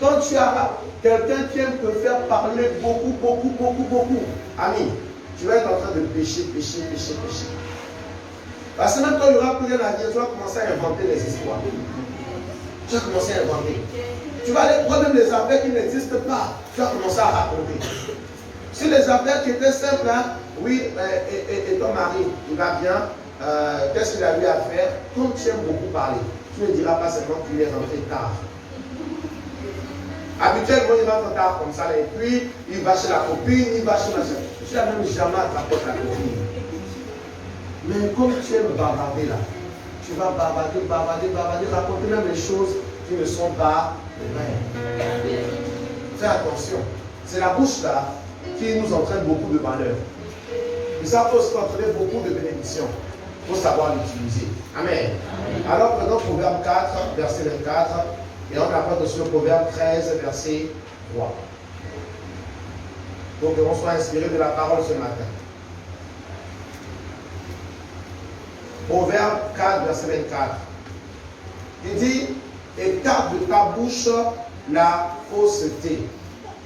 Quand tu as quelqu'un qui aime te faire parler beaucoup, ami, tu vas être en train de pécher. Parce que même quand il n'y aura plus rien à dire, tu vas commencer à inventer les histoires. Tu vas commencer à inventer. Tu vas aller prendre même les affaires qui n'existent pas. Tu vas commencer à raconter. Si les affaires qui étaient simples, hein, oui, et ton mari, il va bien, qu'est-ce qu'il a eu à faire? Comme tu aimes beaucoup parler, tu ne diras pas seulement qu'il est rentré tard. Habituellement, il rentre tard comme ça, et puis il va chez la copine, il va chez machin. Tu n'as même jamais attrapé ta copine. Mais comme tu aimes bavarder là, tu vas bavarder, raconter même les choses qui ne sont pas vraies. Fais attention. C'est la bouche là qui nous entraîne beaucoup de malheur. Et ça peut aussi entraîner beaucoup de bénédictions. Il faut savoir l'utiliser. Amen. Alors prenons Proverbe 4, verset 24, et on apprend sur Proverbe 13, verset 3. Donc on soit inspiré de la parole ce matin. Proverbe 4, verset 24. Il dit, écarte de ta bouche la fausseté.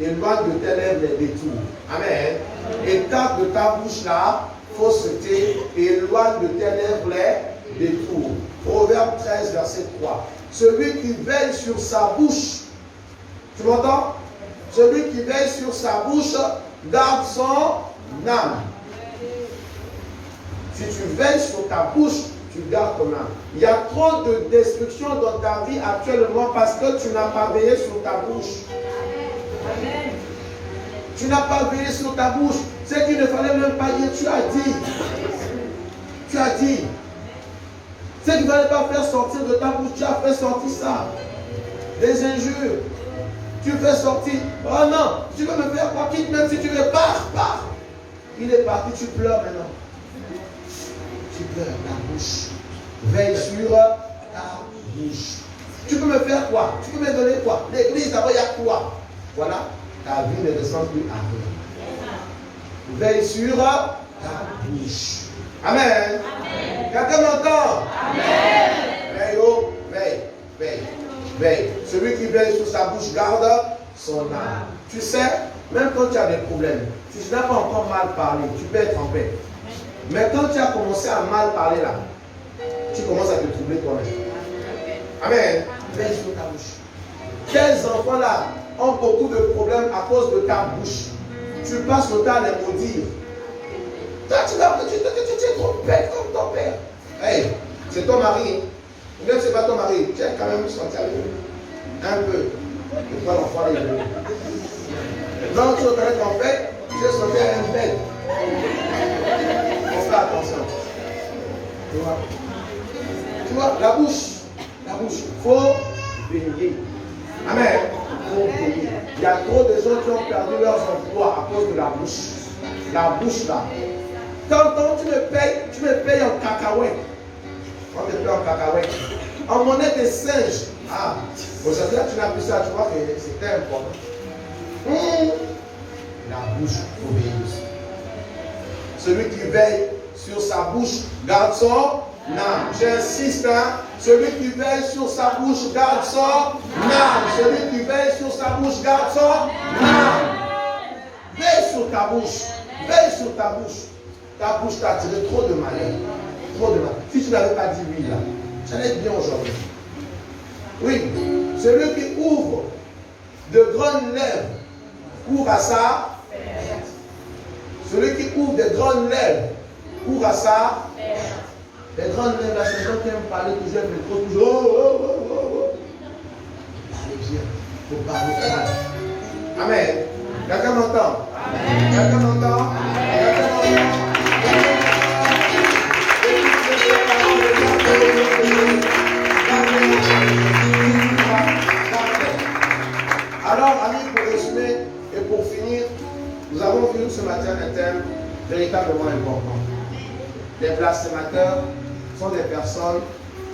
Éloigne de tes lèvres les détours. Amen. Écarte de ta bouche la fausseté. Éloigne de tes lèvres les détours. Proverbe 13, verset 3. Celui qui veille sur sa bouche. Tu m'entends? Celui qui veille sur sa bouche garde son âme. Si tu veilles sur ta bouche, tu gardes ton âme. Il y a trop de destruction dans ta vie actuellement parce que tu n'as pas veillé sur ta bouche. Amen. Tu n'as pas veillé sur ta bouche. C'est qu'il ne fallait même pas dire, tu as dit. Tu as dit. C'est qu'il ne fallait pas faire sortir de ta bouche, tu as fait sortir ça. Des injures. Tu fais sortir. Oh non, tu veux me faire quoi? Quitte même si tu veux, pars. Il est parti, tu pleures maintenant. Tu pleures ta bouche. Veille sur ta bouche. Tu peux me faire quoi? Tu peux me donner quoi? L'église, d'abord, il y a quoi? Voilà, ta vie ne ressemble plus à rien. Veille sur ta bouche. Amen. Amen. Quelqu'un m'entend? Amen. Veille, oh, veille. Celui qui veille sur sa bouche garde son âme. Tu sais, même quand tu as des problèmes, si tu n'as pas encore mal parlé, tu peux être en paix. Mais quand tu as commencé à mal parler là, tu commences à te troubler toi-même. Amen. Veille sur ta bouche. Quels enfants là ont beaucoup de problèmes à cause de ta bouche? Tu passes le temps à les maudire. Toi, tu es trop bête comme père. Hey, c'est ton mari. Ou même c'est pas ton mari. Tu as quand même sorti avec lui. Un peu. Et toi, l'enfant est venu. Donc, tu reconnais ton père, tu es sorti à un bête. On fait attention. Tu vois, la bouche. La bouche. Il faut veiller. Amen. Il faut veiller. Il y a trop de gens qui ont perdu leurs emplois à cause de la bouche. La bouche là. Quand tu me payes en cacahuètes. On te paye en cacahuètes. En monnaie de singe. Ah, aujourd'hui là tu n'as plus ça, tu vois que c'était important. La bouche, il faut veiller. Celui qui veille sur sa bouche garde son âme. J'insiste, hein. Celui qui veille sur sa bouche garde son âme. Celui qui veille sur sa bouche garde son âme. Veille sur ta bouche. Veille sur ta bouche. Ta bouche t'a attiré trop de malheur. Trop de malheur. Si tu n'avais pas dit oui là, tu allais être bien aujourd'hui. Oui, celui qui ouvre de grandes lèvres court à sa perte. Celui qui ouvre de grandes lèvres court à sa perte. Les grandes lèvres, là, c'est les gens qui aiment parler toujours, mais trop toujours. Parlez bien, il faut parler clair. Amen. Quelqu'un m'entend? Quelqu'un m'entend? Alors, amis, pour résumer et pour finir, nous avons vu ce matin un thème véritablement important. Les blasphémateurs sont des personnes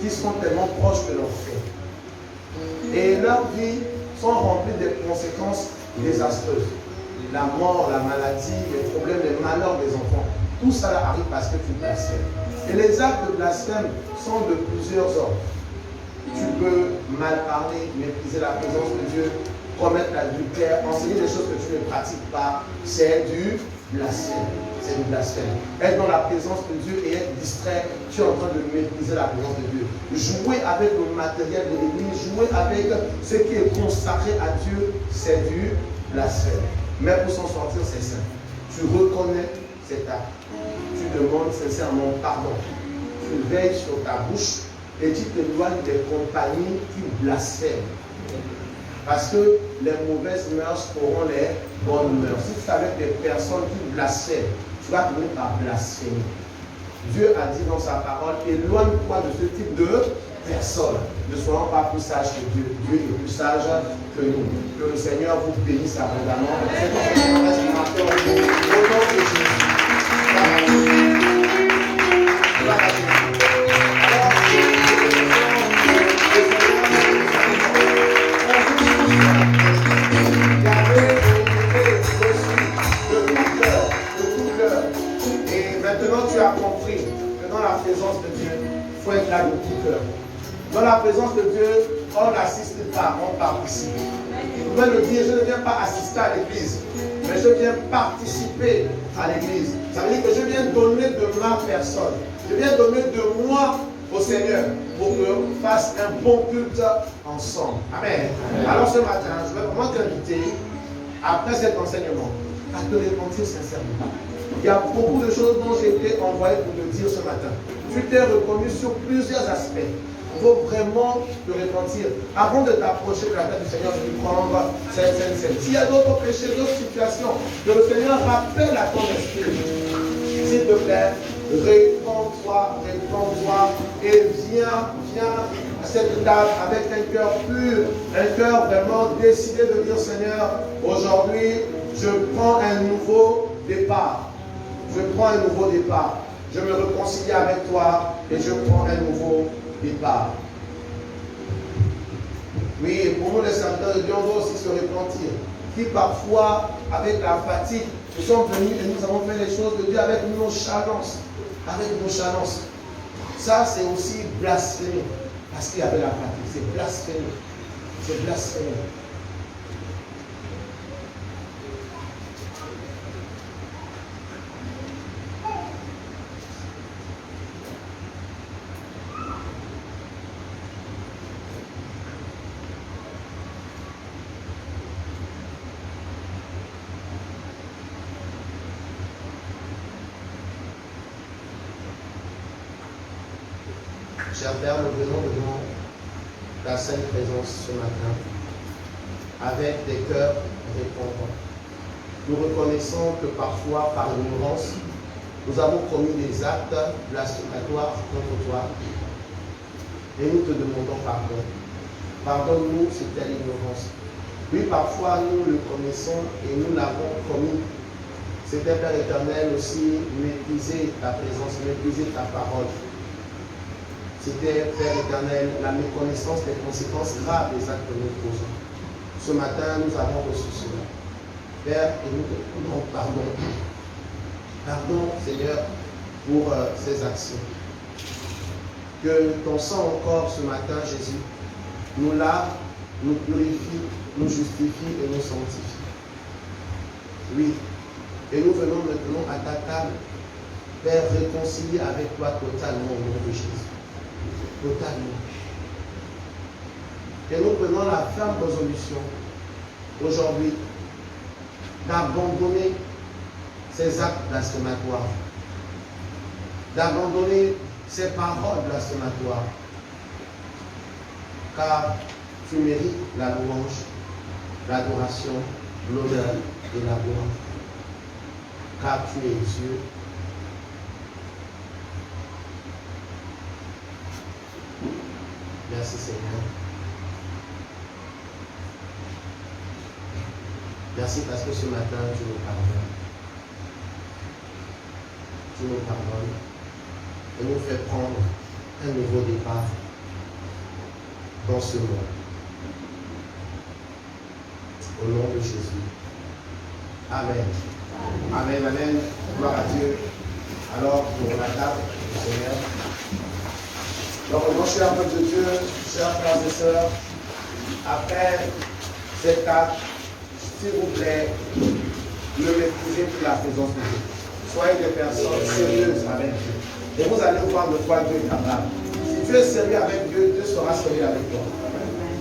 qui sont tellement proches de leur fait. Et leurs vies sont remplies de conséquences désastreuses. La mort, la maladie, les problèmes, les malheurs des enfants. Tout ça arrive parce que tu blasphèmes. Et les actes de blasphème sont de plusieurs ordres. Tu peux mal parler, mépriser la présence de Dieu, commettre l'adultère, enseigner des choses que tu ne pratiques pas. C'est du blasphème. C'est du blasphème. Être dans la présence de Dieu et être distrait, tu es en train de mépriser la présence de Dieu. Jouer avec le matériel de l'église, jouer avec ce qui est consacré à Dieu, c'est du blasphème. Mais pour s'en sortir, c'est simple. Tu reconnais cet acte. Tu demandes sincèrement pardon. Tu veilles sur ta bouche et tu t'éloignes des compagnies qui blasphèment. Parce que les mauvaises mœurs auront les bonnes mœurs. Si tu es avec des personnes qui blasphèment, tu vas finir par blasphémer. Dieu a dit dans sa parole, éloigne-toi de ce type de personnes. Ne soyons pas plus sages que Dieu. Dieu est plus sage que nous. Que le Seigneur vous bénisse abondamment. C'est notre reste au nom de Jésus. Maintenant, tu as compris que dans la présence de Dieu, il faut être là de tout cœur. Dans la présence de Dieu, on n'assiste pas, on participe. Vous pouvez le dire, je ne viens pas assister à l'église, mais je viens participer à l'église. Ça veut dire que je viens donner de ma personne. Je viens donner de moi au Seigneur pour qu'on fasse un bon culte ensemble. Amen. Alors ce matin, je vais vraiment t'inviter, après cet enseignement, à te repentir sincèrement. Il y a beaucoup de choses dont j'ai été envoyé pour te dire ce matin. Tu t'es reconnu sur plusieurs aspects. Il faut vraiment te repentir. Avant de t'approcher de la tête du Seigneur, tu peux prendre cette scène. S'il y a d'autres péchés, d'autres situations, que le Seigneur rappelle à ton esprit. S'il te plaît, réponds-toi et viens à cette table avec un cœur pur, un cœur vraiment décidé de dire Seigneur, aujourd'hui, je prends un nouveau départ. Je prends un nouveau départ. Je me réconcilie avec toi et je prends un nouveau départ. Oui, et pour nous les serviteurs de Dieu, on doit aussi se repentir. Qui parfois, avec la fatigue, nous sommes venus et nous avons fait les choses de Dieu avec nonchalance. Avec nonchalance. Ça, c'est aussi blasphémé. Parce qu'il y avait la fatigue. C'est blasphémé. C'est blasphémé. Cher Père, nous venons devant ta sainte présence ce matin avec des cœurs répondants. Nous reconnaissons que parfois, par ignorance, nous avons commis des actes blasphématoires contre toi et nous te demandons pardon. Pardonne-nous sur telle ignorance. Oui, parfois nous le connaissons et nous l'avons commis. C'était, Père éternel, aussi mépriser ta présence, mépriser ta parole. C'était, Père éternel, la méconnaissance des conséquences graves des actes que nous posons. Ce matin, nous avons reçu cela. Père, et nous te demandons pardon. Pardon, Seigneur, pour ces actions. Que ton sang encore ce matin, Jésus, nous lave, nous purifie, nous justifie et nous sanctifie. Oui, et nous venons maintenant à ta table, Père, réconcilier avec toi totalement au nom de Jésus. Totalement. Et nous prenons la ferme résolution aujourd'hui d'abandonner ces actes blasphématoires, d'abandonner ces paroles blasphématoires, car tu mérites la louange, l'adoration, l'honneur et la gloire, car tu es Dieu. Merci Seigneur. Merci parce que ce matin, tu nous pardonnes. Tu nous pardonnes et nous fais prendre un nouveau départ dans ce monde. Au nom de Jésus. Amen. Amen, amen. Gloire à Dieu. Alors, pour la table du Seigneur. Donc, mon cher peuple de Dieu, chers frères et sœurs, après cet acte, s'il vous plaît, ne méprisez plus la présence de Dieu. Soyez des personnes sérieuses avec Dieu. Et vous allez voir de quoi Dieu est capable. Si tu es sérieux avec Dieu, Dieu sera sérieux avec toi.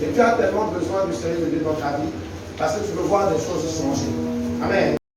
Et tu as tellement besoin du sérieux de Dieu dans ta vie parce que tu veux voir des choses changer. Amen.